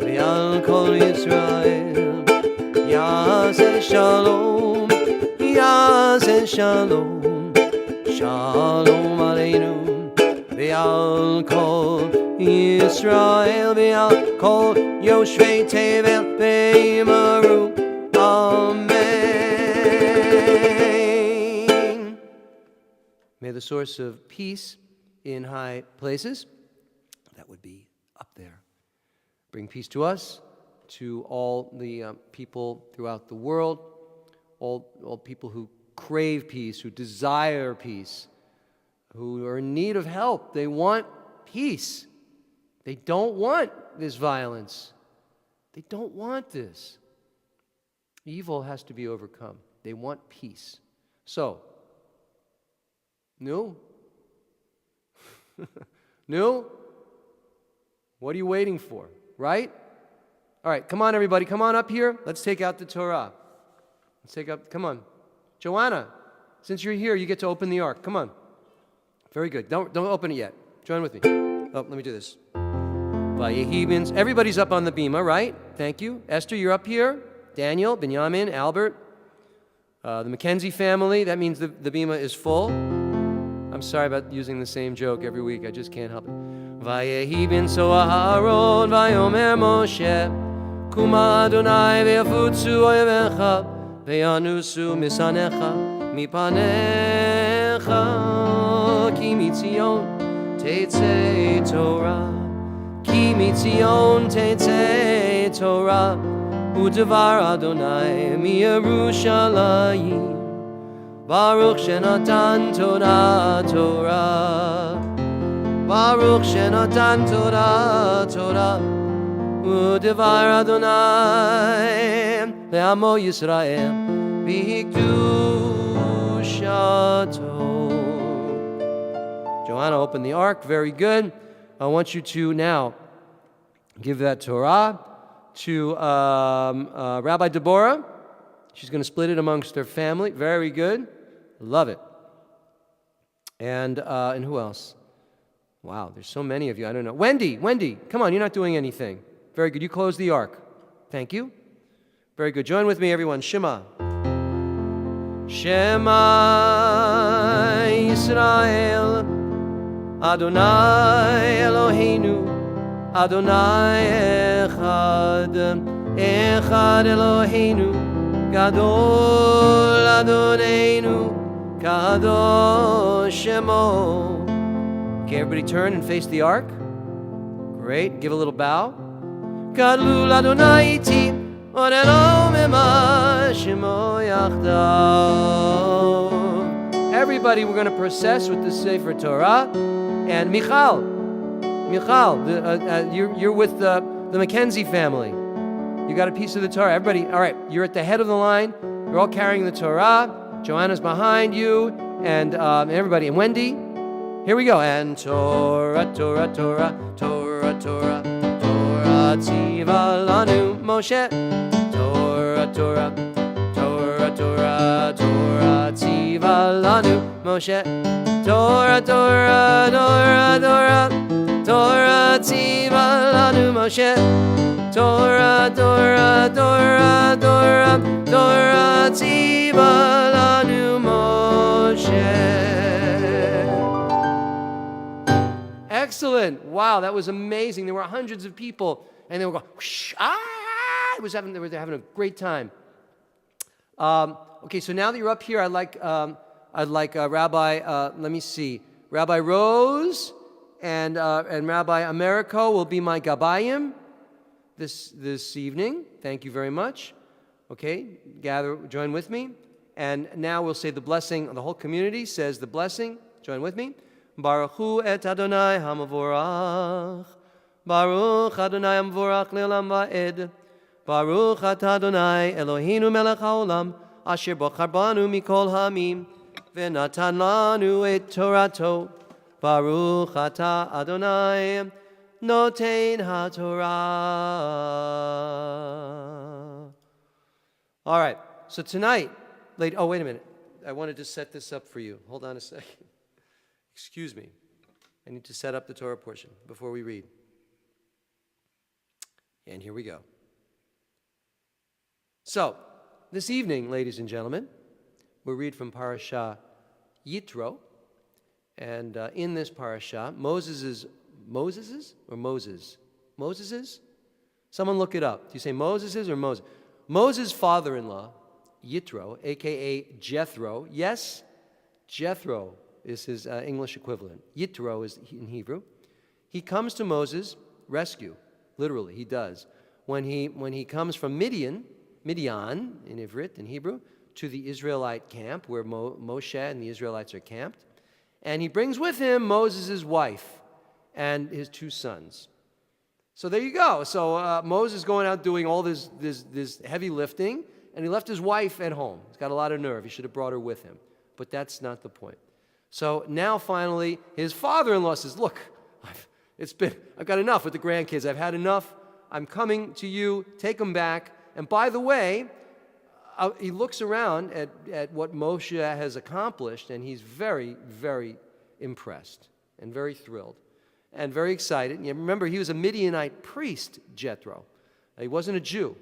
ve'al kol Yisrael. Yaseh Shalom, Yaseh Shalom, Shalom Eloheinu ve'al kol Yisrael ve'al kol Yoshvei Tevel ve'imaru. Amen. May the source of peace in high places, that would be up there, bring peace to us, to all the people throughout the world, all people who crave peace, who desire peace, who are in need of help. They want peace. They don't want this violence. They don't want this. Evil has to be overcome. They want peace. So, no? No? What are you waiting for, right? All right, come on, everybody. Come on up here. Let's take out the Torah. Come on. Joanna, since you're here, you get to open the ark. Come on. Very good. Don't open it yet. Join with me. Oh, let me do this. Everybody's up on the bima, right? Thank you. Esther, you're up here. Daniel, Benjamin, Albert, the Mackenzie family. That means the bima is full. I'm sorry about using the same joke every week. I just can't help it. Vayehi bin so Aharon vayomer Moshe Kuma Adonai ve'afutzu oyevecha ve'yanusu misanecha mipanecha ki mitzion tetzei Torah ki mitzion tetzei Torah u'devar Adonai miYerushalayim Baruch shenatan Torah Baruch shenatan Torah u'devar Adonai le'amo Yisrael v'hikdushato. Joanna, open the ark. Very good. I want you to now give that Torah to Rabbi Deborah. She's going to split it amongst her family. Very good. Love it. And who else? Wow, there's so many of you. I don't know. Wendy, come on, you're not doing anything. Very good. You close the ark. Thank you. Very good. Join with me, everyone. Shema. Shema Yisrael, Adonai Eloheinu, Adonai Echad, Echad Eloheinu, Gadol Adonenu, Kadosh Shemo. Okay, everybody turn and face the ark. Great. Give a little bow. Gadlul Adonai iti, Orelo mema Shemo yachdav. Everybody, we're going to process with the Sefer Torah. And Michal, you're with the Mackenzie family. You got a piece of the Torah. Everybody, all right, you're at the head of the line. You're all carrying the Torah. Joanna's behind you. And everybody. And Wendy, here we go. And Torah, Torah, Torah, Torah, Torah, Torah, Tziva lanu Moshe. Torah, Torah, Torah, Torah, Torah, Tziva lanu Moshe. Torah, Torah, Torah, Torah, Torah, Tziva lanu Moshe. Torah, Torah, Torah, Torah, Torah, Tziva lanu Moshe. Excellent. Wow, that was amazing. There were hundreds of people, and they were going, whoosh, they were having a great time. Okay, so now that you're up here, I'd like Rabbi, let me see, Rabbi Rose and Rabbi Americo will be my Gabayim this evening. Thank you very much. Okay, join with me. And now we'll say the blessing. The whole community says the blessing. Join with me. Baruch hu et Adonai hamavorach. Baruch Adonai hamavorach le'olam va'ed. Baruch atah Adonai Eloheinu melech haolam asher bochar banu mikol ha'amim v'natan lanu et Torato. Baruch atah Adonai noten haTorah. All right, so tonight, wait a minute. I wanted to set this up for you. Hold on a second. Excuse me. I need to set up the Torah portion before we read. And here we go. So, this evening, ladies and gentlemen, we'll read from Parashah Yitro. And in this parasha, Moses's? Someone look it up. Do you say Moses's or Moses? Moses' father-in-law, Yitro, a.k.a. Jethro. Yes, Jethro is his English equivalent. Yitro is in Hebrew. He comes to Moses' rescue. Literally, he does. When he comes from Midian in Ivrit, in Hebrew, to the Israelite camp where Moshe and the Israelites are camped. And he brings with him Moses' wife and his 2 sons. So there you go. So Moses going out doing all this heavy lifting, and he left his wife at home. He's got a lot of nerve. He should have brought her with him. But that's not the point. So now finally, his father-in-law says, look, I've got enough with the grandkids. I've had enough. I'm coming to you. Take them back. And by the way, he looks around at what Moshe has accomplished, and he's very, very impressed and very thrilled and very excited. And you remember, he was a Midianite priest, Jethro. He wasn't a Jew.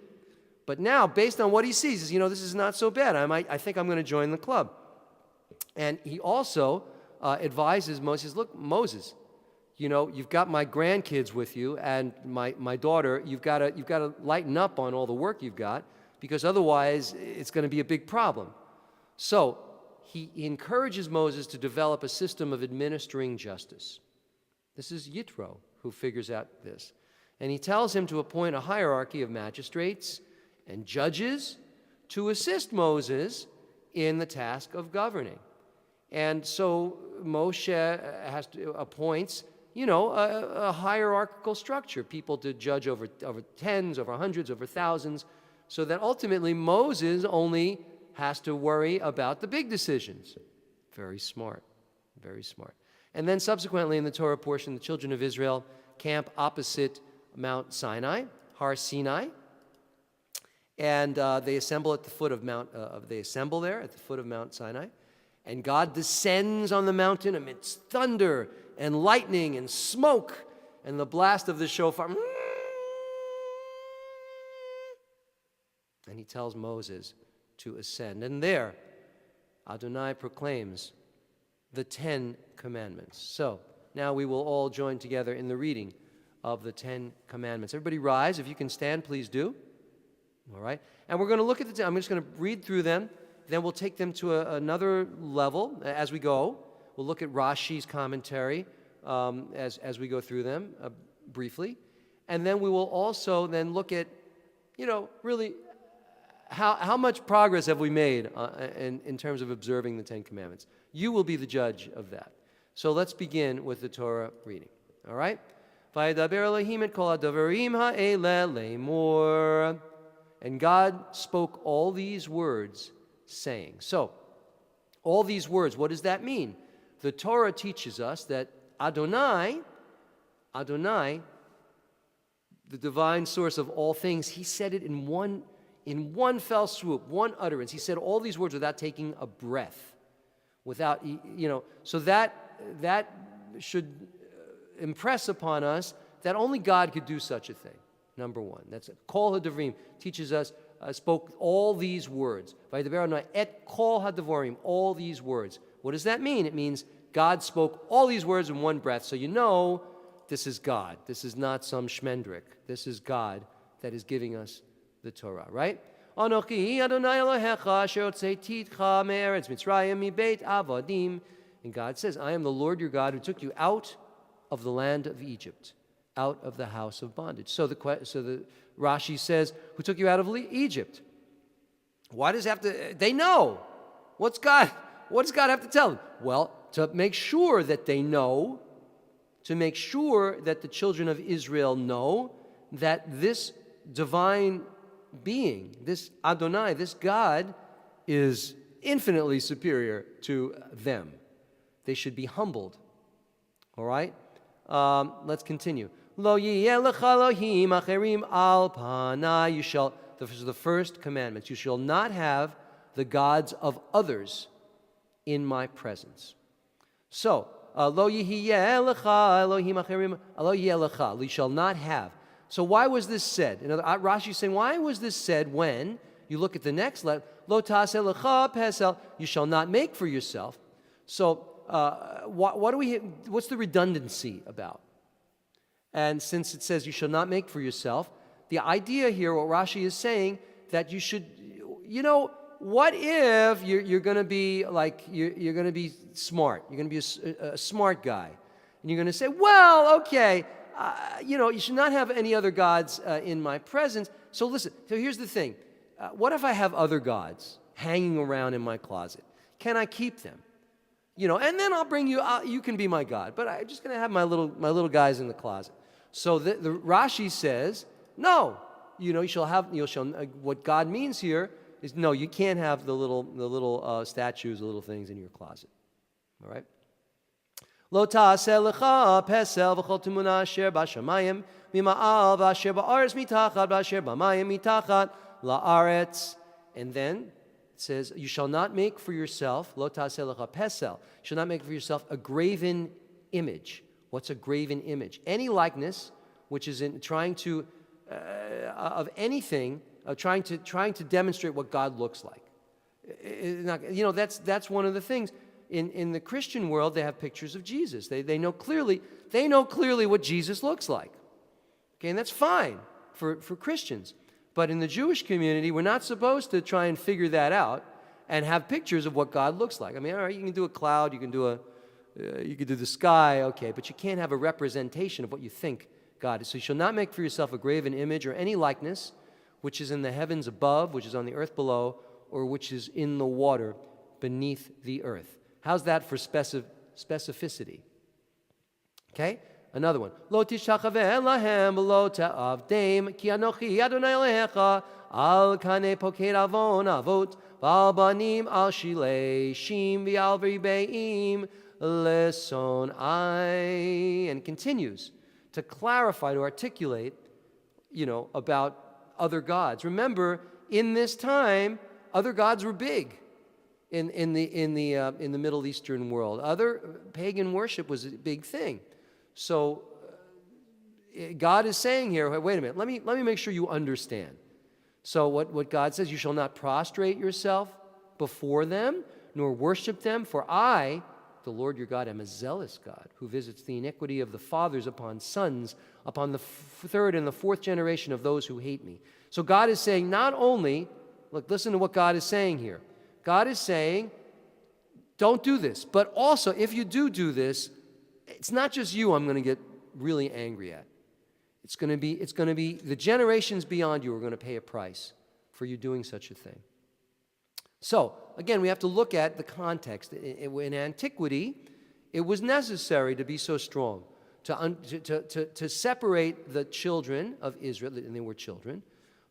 But now, based on what he sees, he says, this is not so bad. I think I'm going to join the club. And he also advises Moses, look, Moses, you've got my grandkids with you and my daughter. You've got to lighten up on all the work you've got, because otherwise it's going to be a big problem. So he encourages Moses to develop a system of administering justice. This is Yitro who figures out this. And he tells him to appoint a hierarchy of magistrates and judges to assist Moses in the task of governing. And so Moshe appoints a hierarchical structure, people to judge over tens, over hundreds, over thousands, so that ultimately Moses only has to worry about the big decisions. Very smart, very smart. And then subsequently in the Torah portion, the children of Israel camp opposite Mount Sinai, Har Sinai, and they assemble at the foot of there at the foot of Mount Sinai, and God descends on the mountain amidst thunder and lightning and smoke and the blast of the shofar. And he tells Moses to ascend. And there, Adonai proclaims the 10 Commandments. So now we will all join together in the reading of the 10 Commandments. Everybody rise. If you can stand, please do. All right? And we're going to look at I'm just going to read through them. Then we'll take them to another level as we go. We'll look at Rashi's commentary as we go through them briefly. And then we will also then look at, really how much progress have we made in terms of observing the 10 Commandments. You will be the judge of that. So let's begin with the Torah reading. All right? Vayedaber Elohim et kol hadavarim ha'eleh lemor. And God spoke all these words, saying. So, all these words, what does that mean? The Torah teaches us that Adonai, the divine source of all things, he said it in one fell swoop, one utterance. He said all these words without taking a breath, without, so that should impress upon us that only God could do such a thing. Number one, that's it. Kol hadavrim teaches us, spoke all these words. Vayedaber et kol hadavorim, all these words. What does that mean? It means God spoke all these words in one breath, so this is God. This is not some shmendrik. This is God that is giving us the Torah, right? Anochi Adonai Elohecha asher hotzeititcha me'eretz Mitzrayim mibeit avadim. And God says, I am the Lord your God who took you out of the land of Egypt, out of the house of bondage. So the Rashi says, who took you out of Egypt? Why does it have to? They know. What does God have to tell them? Well, to make sure that they know, to make sure that the children of Israel know that this divine being, this Adonai, this God, is infinitely superior to them. They should be humbled. All right? Let's continue. Lo yiyeh lecha Elohim acherim al panai. This is the first commandment. You shall not have the gods of others in my presence. So, lo yiyeh lecha Elohim acherim lo yiyeh lecha. You shall not have. So why was this said? Rashi is saying, why was this said when you look at the next letter? Lo taseh lecha pesel. You shall not make for yourself. So what's the redundancy about? And since it says you shall not make for yourself, the idea here, what Rashi is saying, that you should, what if you're going to be like, you're going to be smart, you're going to be a smart guy, and you're going to say, well, okay, you should not have any other gods in my presence. So listen, so here's the thing. What if I have other gods hanging around in my closet? Can I keep them? And then I'll bring you, you can be my God, but I'm just going to have my little guys in the closet. So the Rashi says, no, what God means here is, no, you can't have the little statues, the little things in your closet. All right? Lo ta'aseh lecha pesel v'chol timuna asher b'shamayim mima'al v'asher ba'aretz mitachat v'asher b'mayim mitachat la'aretz. And then it says, you shall not make for yourself, lo ta'aseh lecha pesel, you shall not make for yourself a graven image. What's a graven image? Any likeness which is in trying to of anything, trying to demonstrate what God looks like. That's one of the things. In the Christian world, they have pictures of Jesus. They know clearly what Jesus looks like. Okay, and that's fine for Christians. But in the Jewish community, we're not supposed to try and figure that out and have pictures of what God looks like. I mean, all right, you can do a cloud, you can do the sky, okay, but you can't have a representation of what you think God is. So you shall not make for yourself a graven image or any likeness which is in the heavens above, which is on the earth below, or which is in the water beneath the earth. How's that for specificity? Okay, another one. Lo tishachaveh lahem lo ta'avdeim ki anochi Adonai Elohecha al kaneh poked avon avot v'al banim al shilei shim v'al v'ribeim leson ai. And continues to clarify, to articulate, about other gods. Remember, in this time, other gods were big in the Middle Eastern world. Other pagan worship was a big thing. So God is saying here, wait a minute, let me make sure you understand. So what God says, you shall not prostrate yourself before them, nor worship them, for I, the Lord your God, am a zealous God, who visits the iniquity of the fathers upon sons, upon the third and the fourth generation of those who hate me. So God is saying not only, look, listen to what God is saying here. God is saying, don't do this. But also, if you do this, it's not just you I'm going to get really angry at. It's going to be the generations beyond you are going to pay a price for you doing such a thing. So, again, we have to look at the context. In antiquity, it was necessary to be so strong, to separate the children of Israel, and they were children,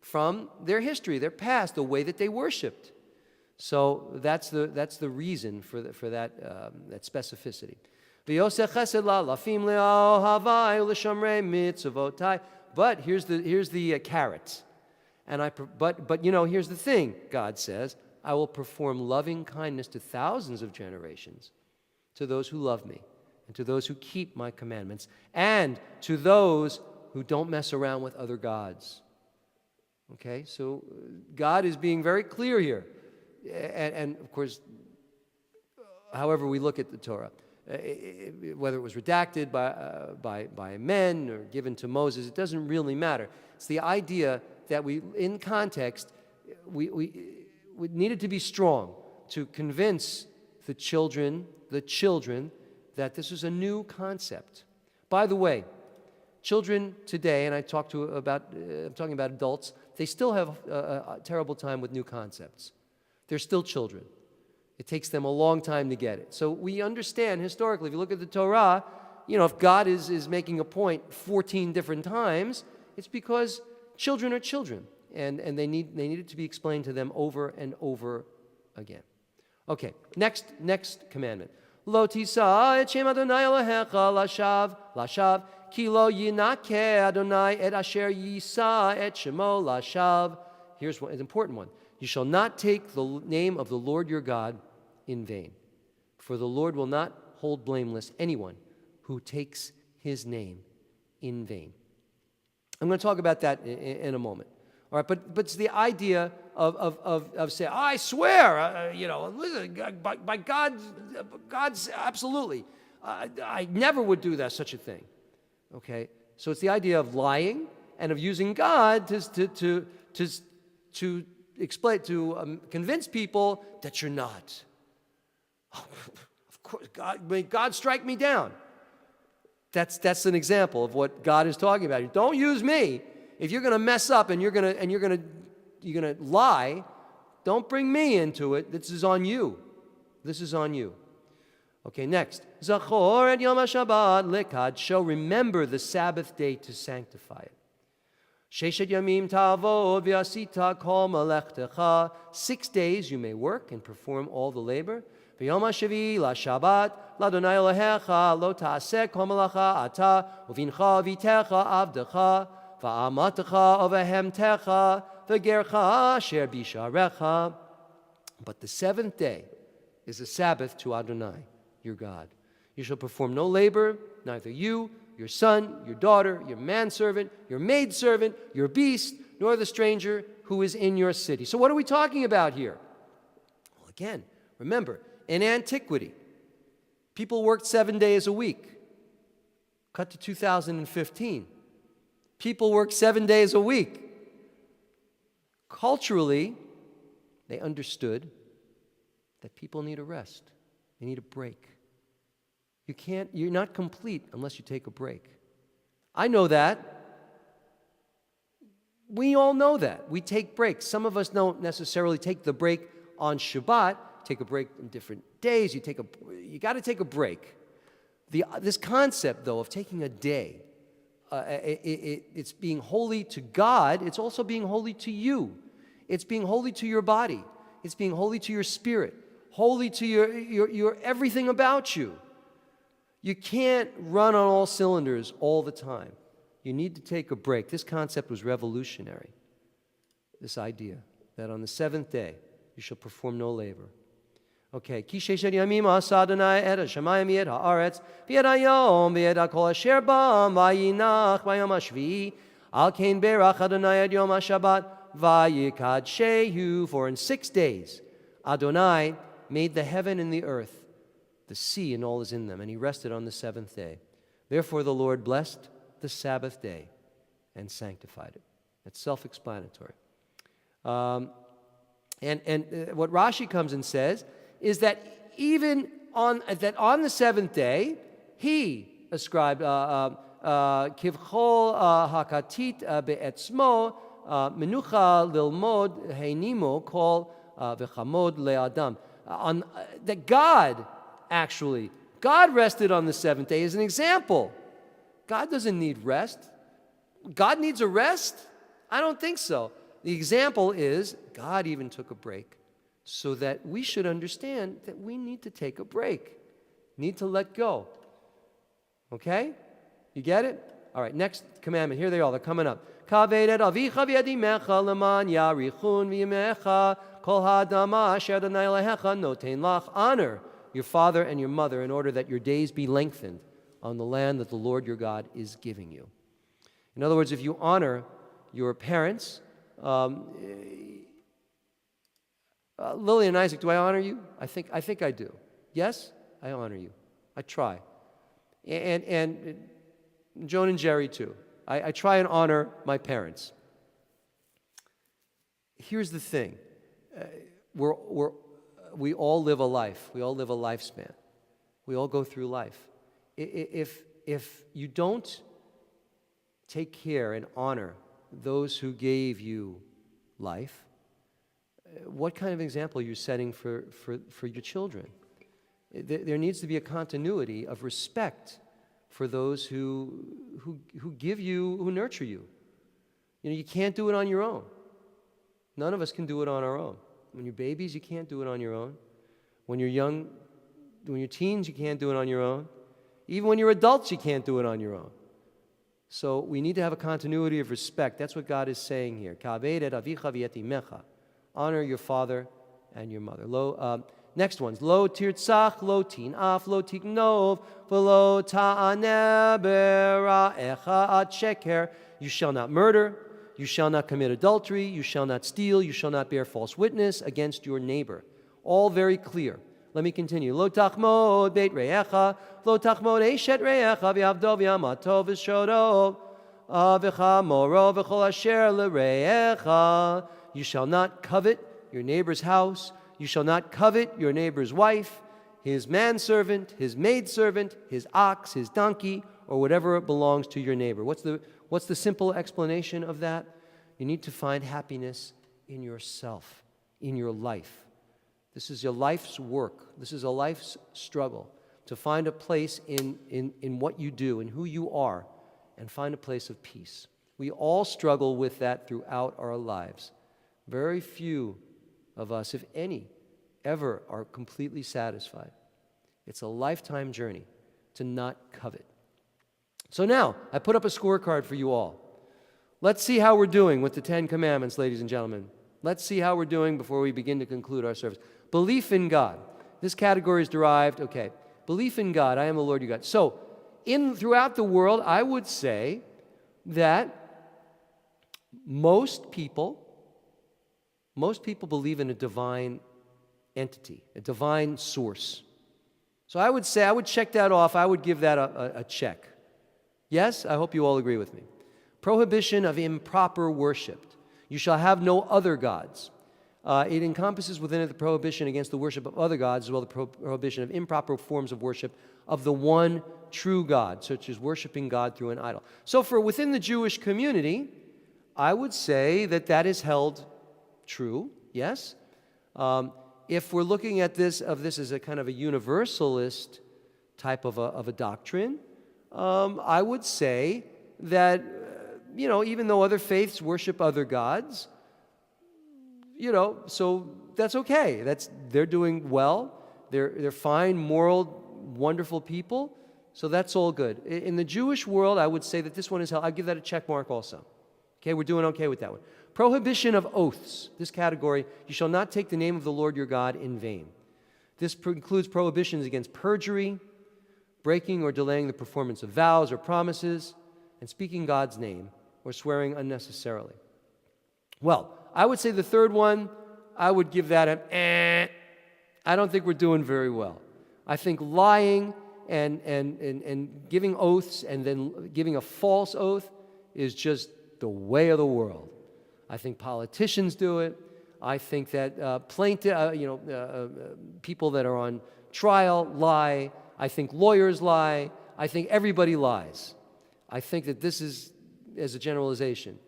from their history, their past, the way that they worshipped. So that's the reason for that specificity. But here's the carrot. But here's the thing, God says, I will perform loving kindness to thousands of generations, to those who love me, and to those who keep my commandments, and to those who don't mess around with other gods. Okay, so God is being very clear here. And of course, however we look at the Torah, whether it was redacted by men or given to Moses, it doesn't really matter. It's the idea that in context, we needed to be strong to convince the children that this is a new concept. By the way, children today, and I'm talking about adults, they still have a terrible time with new concepts. They're still children. It takes them a long time to get it. So we understand historically, if you look at the Torah, if God is making a point 14 different times, it's because children are children. And they needed to be explained to them over and over again. Okay, next commandment. Lo tisa et shem Adonai Elohecha lashav ki lo yinakeh Adonai et asher yisa et shemo lashav. Here's an important one. You shall not take the name of the Lord your God in vain, for the Lord will not hold blameless anyone who takes his name in vain. I'm going to talk about that in a moment. All right, but it's the idea of saying, I swear, listen, by God's absolutely, I never would do that, such a thing. Okay, so it's the idea of lying and of using God to explain, to convince people that you're not. Oh, of course, may God strike me down. That's an example of what God is talking about. Don't use me. If you're going to mess up and you're going to lie, don't bring me into it. This is on you. This is on you. Okay, next. Zachor et Yom HaShabbat lekadsho. Remember the Sabbath day to sanctify it. Sheshet yamim ta'avod v'asita kol melechtecha. 6 days you may work and perform all the labor. V'yom HaShavi la'Shabbat l'Adonai Elohecha lo ta'aseh kol melacha ata uvincha vitecha avdecha va'amatecha ovehemtecha v'gercha asher bisharecha. But the seventh day is a Sabbath to Adonai, your God. You shall perform no labor, neither you, your son, your daughter, your manservant, your maidservant, your beast, nor the stranger who is in your city. So what are we talking about here? Well, again, remember, in antiquity, people worked 7 days a week. Cut to 2015. People worked 7 days a week. Culturally, they understood that people need a rest. They need a break. You're not complete unless you take a break. I know that. We all know that. We take breaks. Some of us don't necessarily take the break on Shabbat, take a break on different days. You got to take a break. This concept, though, of taking a day, it's being holy to God. It's also being holy to you. It's being holy to your body. It's being holy to your spirit, holy to your everything about you. You can't run on all cylinders all the time. You need to take a break. This concept was revolutionary. This idea that on the seventh day you shall perform no labor. Okay. Ki sheshet yamim asa Adonai et hashamayim v'et haaretz v'et hayom v'et hakol asher bam v'yinach v'yom hashvi'i al kein berach Adonai et yom hashabbat v'yikadshehu. For in 6 days Adonai made the heaven and the earth, the sea and all is in them, and he rested on the seventh day. Therefore the Lord blessed the Sabbath day and sanctified it. That's self-explanatory. And what Rashi comes and says is that even on the seventh day, he ascribed kivchol hakatit be'etzmo menucha lilmod heinimo kol v'chamod le'adam. That God rested on the seventh day as an example. God doesn't need rest. God needs a rest? I don't think so. The example is God even took a break so that we should understand that we need to take a break, need to let go. Okay? You get it? All right, next commandment. Here they are. They're coming up. Kaved et avicha v'yadimecha leman yarichun v'yimecha kol ha'adama asher Adonai Elohecha noten lach. Honor your father and your mother in order that your days be lengthened on the land that the Lord your God is giving you. In other words, if you honor your parents, Lily and Isaac, do I honor you? I think I do. Yes, I honor you. I try. And Joan and Jerry too. I try and honor my parents. Here's the thing. We all live a life. We all live a lifespan. We all go through life. If you don't take care and honor those who gave you life, what kind of example are you setting for your children? There needs to be a continuity of respect for those who give you, who nurture you. You can't do it on your own. None of us can do it on our own. When you're babies, you can't do it on your own. When you're young, when you're teens, you can't do it on your own. Even when you're adults, you can't do it on your own. So we need to have a continuity of respect. That's what God is saying here. Kaved et avicha v'yetimecha. Honor your father and your mother. Next ones. Lo tirtzach, lo tinaf, lo tignov, v'lo ta'aneh bera'echa ad sheker. You shall not murder. you shall not commit adultery, you shall not steal, you shall not bear false witness against your neighbor. All very clear. Let me continue. Lo tachmod beit re'echa, lo tachmod eshet re'echa, v'avdo v'amato v'shodo, v'cha moro v'chol asher l're'echa. You shall not covet your neighbor's house. You shall not covet your neighbor's wife, his manservant, his maidservant, his ox, his donkey, or whatever belongs to your neighbor. What's the simple explanation of that? You need to find happiness in yourself, in your life. This is your life's work. This is a life's struggle to find a place in what you do and who you are and find a place of peace. We all struggle with that throughout our lives. Very few of us, if any, ever are completely satisfied. It's a lifetime journey to not covet. So now, I put up a scorecard for you all. Let's see how we're doing with the 10 Commandments, ladies and gentlemen. Let's see how we're doing before we begin to conclude our service. Belief in God. This category is derived, okay. Belief in God, I am the Lord your God. So, throughout the world, I would say that most people believe in a divine entity, a divine source. So I would say, I would check that off. I would give that a check. Yes? I hope you all agree with me. Prohibition of improper worship. You shall have no other gods. It encompasses within it the prohibition against the worship of other gods, as well as the prohibition of improper forms of worship of the one true God, such as worshiping God through an idol. So for within the Jewish community, I would say that is held true, yes? If we're looking at this as a kind of a universalist type of a doctrine, I would say that, even though other faiths worship other gods, so that's okay. They're doing well. They're fine, moral, wonderful people. So that's all good. In the Jewish world, I would say that this one is held. I'd give that a check mark also. Okay, we're doing okay with that one. Prohibition of oaths. This category, you shall not take the name of the Lord your God in vain. This includes prohibitions against perjury, breaking or delaying the performance of vows or promises, and speaking God's name or swearing unnecessarily. Well, I would say the third one, I would give that I don't think we're doing very well. I think lying and giving oaths and then giving a false oath is just the way of the world. I think politicians do it. I think that people that are on trial lie. I think lawyers lie. I think everybody lies. I think that this is, as a generalization,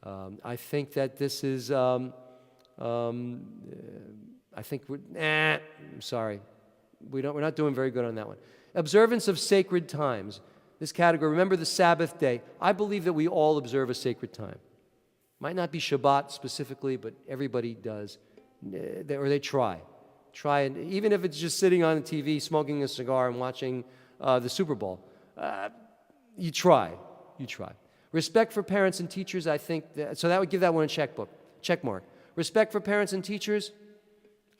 I think that this is, I think I'm sorry. We're not doing very good on that one. Observance of sacred times. This category, remember the Sabbath day. I believe that we all observe a sacred time. Might not be Shabbat specifically, but everybody does. Or they try. And even if it's just sitting on the TV, smoking a cigar and watching the Super Bowl, you try. Respect for parents and teachers, I think, so that would give that one a check mark. Respect for parents and teachers,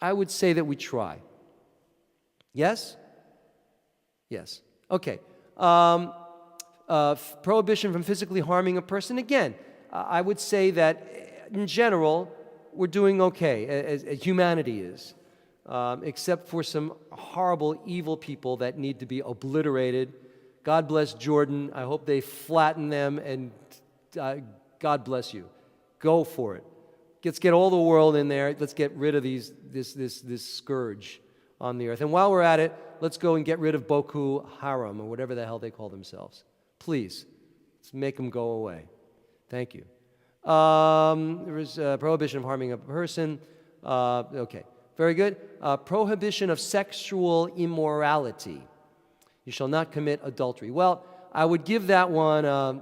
I would say that we try. Yes? Yes. Okay. Prohibition from physically harming a person, again, I would say that in general, we're doing okay, as humanity is, except for some horrible, evil people that need to be obliterated. God bless Jordan. I hope they flatten them, and God bless you. Go for it. Let's get all the world in there. Let's get rid of this scourge on the earth. And while we're at it, let's go and get rid of Boko Haram, or whatever the hell they call themselves. Please, let's make them go away. Thank you. There is a prohibition of harming a person. Okay, very good. Prohibition of sexual immorality. You shall not commit adultery. Well, I would give that one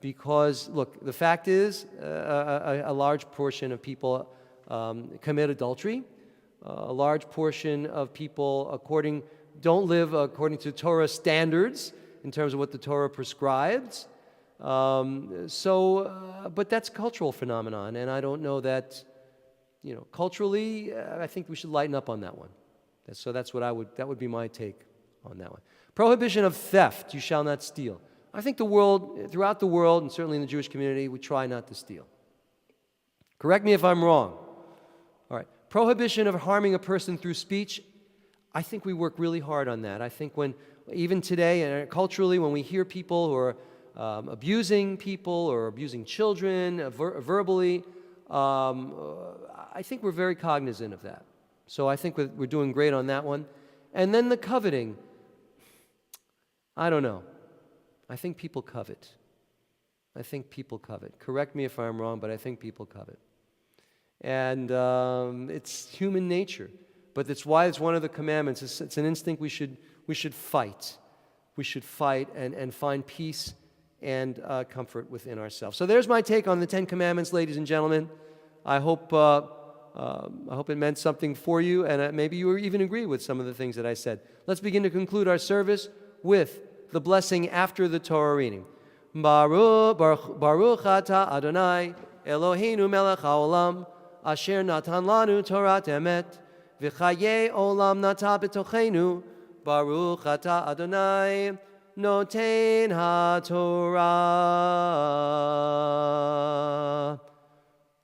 because, look, the fact is a large portion of people commit adultery. A large portion of people don't live according to Torah standards in terms of what the Torah prescribes. But that's a cultural phenomenon, and I don't know that, culturally, I think we should lighten up on that one. So that would be my take on that one. Prohibition of theft, you shall not steal. I think throughout the world, and certainly in the Jewish community, we try not to steal. Correct me if I'm wrong. All right. Prohibition of harming a person through speech, I think we work really hard on that. I think even today, and culturally, when we hear people who are abusing people or abusing children verbally, I think we're very cognizant of that. So I think we're doing great on that one. And then the coveting, I don't know. I think people covet. Correct me if I'm wrong, but I think people covet. And it's human nature. But that's why it's one of the commandments. It's an instinct we should fight. We should fight and find peace and comfort within ourselves. So there's my take on the 10 Commandments, ladies and gentlemen. I hope it meant something for you, and maybe you even agree with some of the things that I said. Let's begin to conclude our service with the blessing after the Torah reading. Baruch atah Adonai Eloheinu melech haolam asher natan lanu Torat emet v'chaye olam nata b'tochenu Baruch atah Adonai noten haTorah.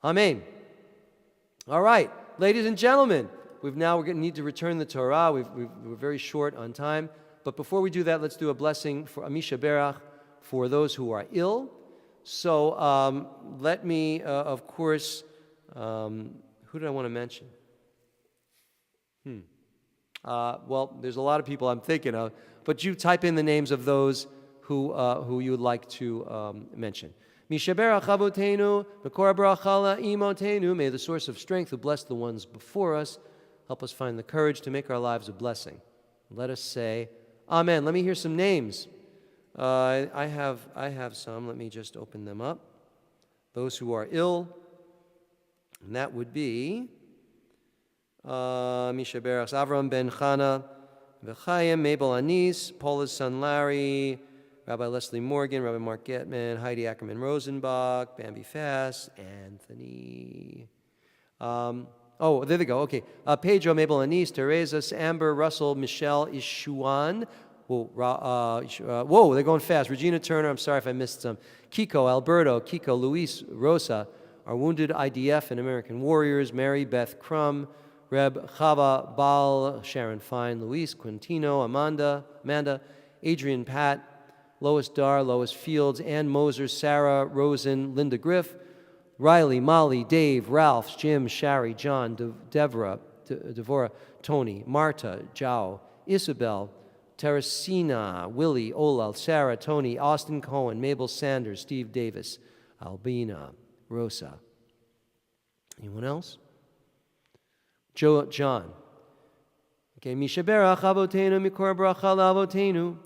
Amen. All right, ladies and gentlemen, we're going to need to return the Torah. We're very short on time. But before we do that, let's do a blessing for Amisha Berach for those who are ill. So let me, of course, who did I want to mention? Well, there's a lot of people I'm thinking of, but you type in the names of those who you would like to mention. Misha Berach Avotenu, Mekor Barachala Imotenu, may the source of strength who blessed the ones before us help us find the courage to make our lives a blessing. Let us say, Amen. Let me hear some names. I have some. Let me just open them up. Those who are ill, and that would be Misha Berach, Avram Ben Chana, V'Chaim, Mabel Anis, Paula's son Larry, Rabbi Leslie Morgan, Rabbi Mark Getman, Heidi Ackerman Rosenbach, Bambi Fass, Anthony. There they go. Okay. Pedro, Mabel Anis, Teresa, Amber, Russell, Michelle, Ishuan. Whoa, they're going fast. Regina Turner, I'm sorry if I missed some. Kiko, Alberto, Kiko, Luis, Rosa, our wounded IDF and American warriors, Mary Beth Crum, Reb Chava Bal, Sharon Fine, Luis, Quintino, Amanda, Adrian Pat, Lois Dar, Lois Fields, Ann Moser, Sarah Rosen, Linda Griff, Riley, Molly, Dave, Ralph, Jim, Shari, John, Devora, Tony, Marta, Zhao, Isabel, Teresina, Willie, Ola, Sarah, Tony, Austin Cohen, Mabel Sanders, Steve Davis, Albina, Rosa. Anyone else? John. Okay, Misha Berach Avotenu, Mikor Bracha Avotenu.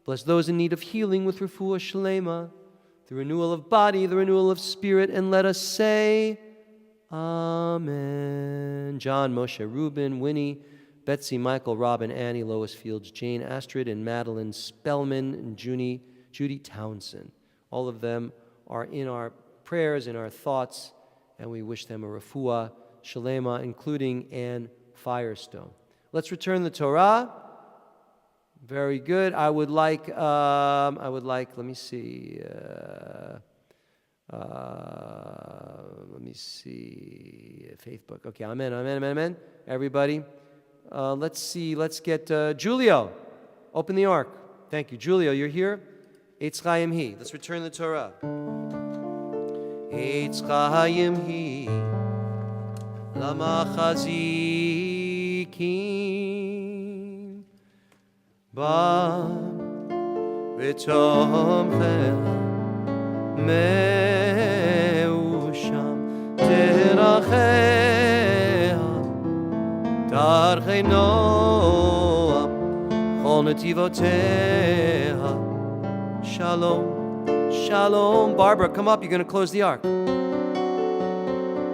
Bless those in need of healing with refuah shlema, the renewal of body, the renewal of spirit, and let us say, Amen. John, Moshe, Reuben, Winnie, Betsy, Michael, Robin, Annie, Lois Fields, Jane, Astrid, and Madeline Spellman, and Judy Townsend. All of them are in our prayers, in our thoughts, and we wish them a refuah shalema, including Ann Firestone. Let's return the Torah. Very good. I would like, let me see. Facebook. Okay, amen. Everybody. Let's see. Let's get Julio. Open the ark. Thank you. Julio, you're here? Eitz Chaim Hi. Let's return the Torah. Eitz Chaim Hi. Lama chazikim. Ba v'tomchecha meusham terachecha darchei noam chol netivotecha shalom shalom. Barbara, come up. You're going to close the ark.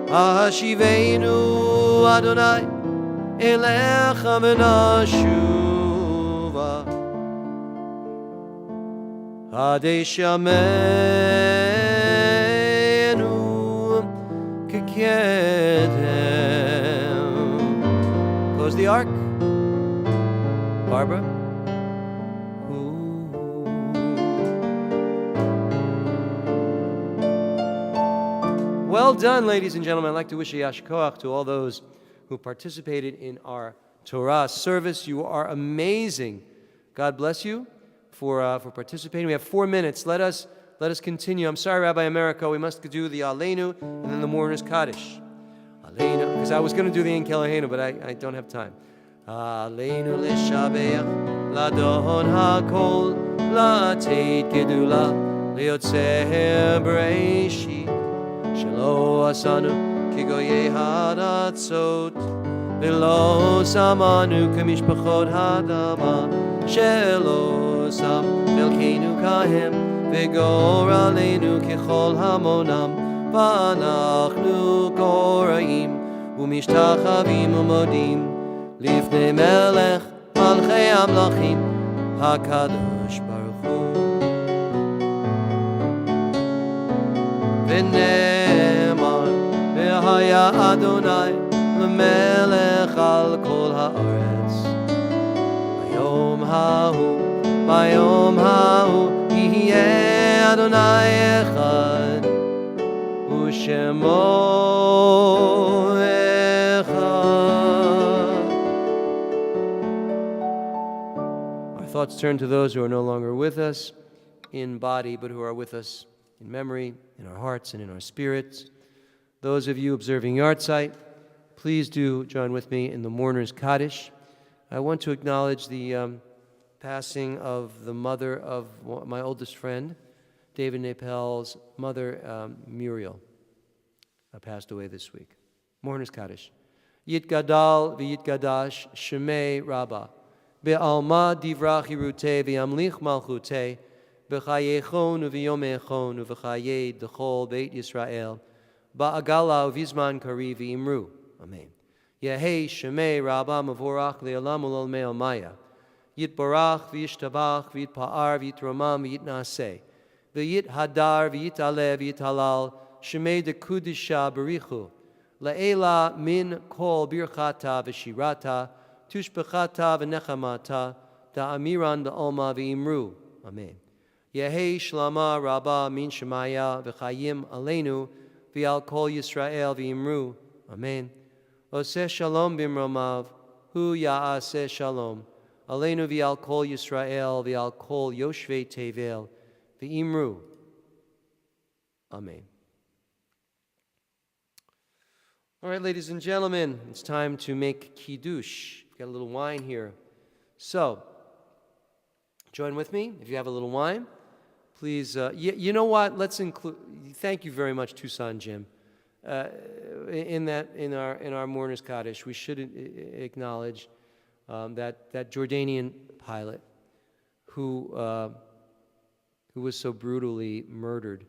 Ashivenu Adonai elecha v'nashuva Hadeshamenu kekedem. Close the ark. Barbara. Well done, ladies and gentlemen. I'd like to wish a Yasher Koach to all those who participated in our Torah service. You are amazing. God bless you for participating. We have 4 minutes. Let us continue. I'm sorry, Rabbi America. We must do the Aleinu and then the Mourner's Kaddish. Aleinu, because I was going to do the Ein Keloheinu, but I don't have time. Aleinu l'shabeach l'adon hakol l'ateit gedula liyotzeh b'reishit shelo asanu kigoyei hadatzot v'lo samanu k'mishpachot hadama shelo sam melkeinu kahem v'gor aleinu k'chol hamonam v'anachnu koraim u'mishtachavim u'modim lifnei melech malchei amlachim hakadosh baruch hu v'ne'emar v'haya Adonai l'melech al kol haaretz bayom hahu yihye Adonai echad u'shemo thoughts turn to those who are no longer with us in body, but who are with us in memory, in our hearts, and in our spirits. Those of you observing Yartzeit, please do join with me in the Mourner's Kaddish. I want to acknowledge the passing of the mother of my oldest friend, David Napel's mother, Muriel, passed away this week. Mourner's Kaddish. Yit Gadal v'yit Gadash Shemei Rabbah. Be'alma divrach hirutei v'yamlich malchutei b'chayechon u'v'yomechon u'v'chayei d'chol Beit Yisrael ba'agala u'vizman kari v'imru. Amen. Yehei shemei Rabbah mavorach le'olam u'lolmei almaya yitbarach v'yishtabach v'yitpa'ar v'yitromam v'yitnaseh v'yithadar v'yitaleh v'yitalal shemei dekudisha berichu le'ela min kol birchata v'shirata Tushbechata v'nechamata da'amiran da'olma v'imru. Amen. Yehei shlama rabba min shemaya v'chayim aleinu v'al kol Yisrael v'imru. Amen. Oseh shalom b'imromav hu ya'aseh shalom aleinu v'al kol Yisrael v'al kol yoshvei tevel v'imru. Amen. All right, ladies and gentlemen, it's time to make Kiddush. Got a little wine here. So, join with me. If you have a little wine, please. You know what? Let's include. Thank you very much, Tucson Jim. In our Mourner's Kaddish, we should acknowledge that Jordanian pilot who was so brutally murdered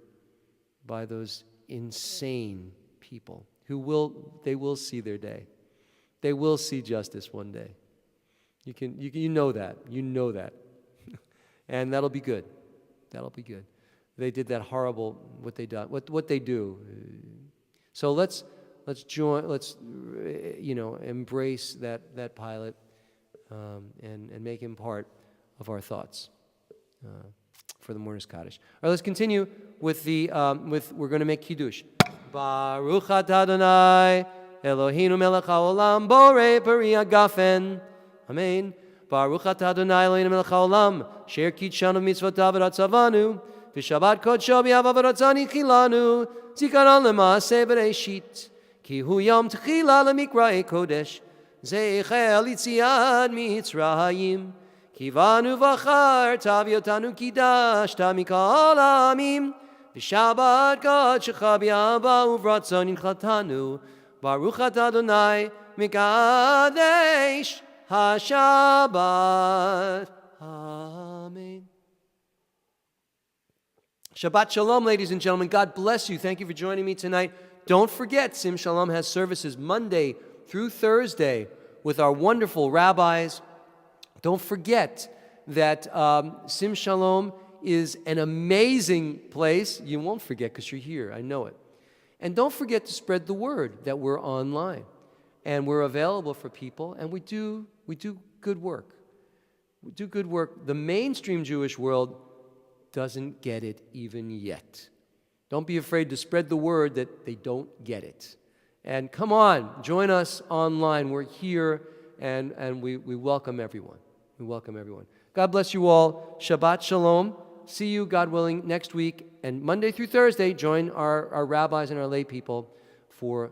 by those insane people. They will see their day. They will see justice one day. You know that. You know that. And that'll be good. That'll be good. They did that horrible, what they do. So let's embrace that pilot and make him part of our thoughts for the Mourner's Kaddish. All right, let's continue with we're going to make Kiddush. Baruch atah Adonai Eloheinu melech haolam borei peri hagafen. Amen. Baruch atah Adonai Eloheinu melech haolam sher kitshanu mitzvotav v'ratzavanu v'shabbat kodsho b'yavav v'ratzani chilanu zikaron l'maaseh b'reishit ki hu yom tchila l'mikra'ei kodesh zeichel yitziat mitzrayim kivanu v'achar tavyotanu kidashta mikol amim v'shabbat kodshecha b'yavav v'ratzani chilanu Baruch atah Adonai Mikadesh HaShabbat. Amen. Shabbat Shalom, ladies and gentlemen. God bless you. Thank you for joining me tonight. Don't forget, Sim Shalom has services Monday through Thursday with our wonderful rabbis. Don't forget that Sim Shalom is an amazing place. You won't forget because you're here. I know it. And don't forget to spread the word that we're online and we're available for people, and we do good work. We do good work. The mainstream Jewish world doesn't get it even yet. Don't be afraid to spread the word that they don't get it. And come on, join us online. We're here, and we welcome everyone. We welcome everyone. God bless you all. Shabbat shalom. See you, God willing, next week. And Monday through Thursday, join our rabbis and our lay people for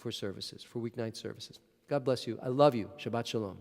services, for weeknight services. God bless you. I love you. Shabbat shalom.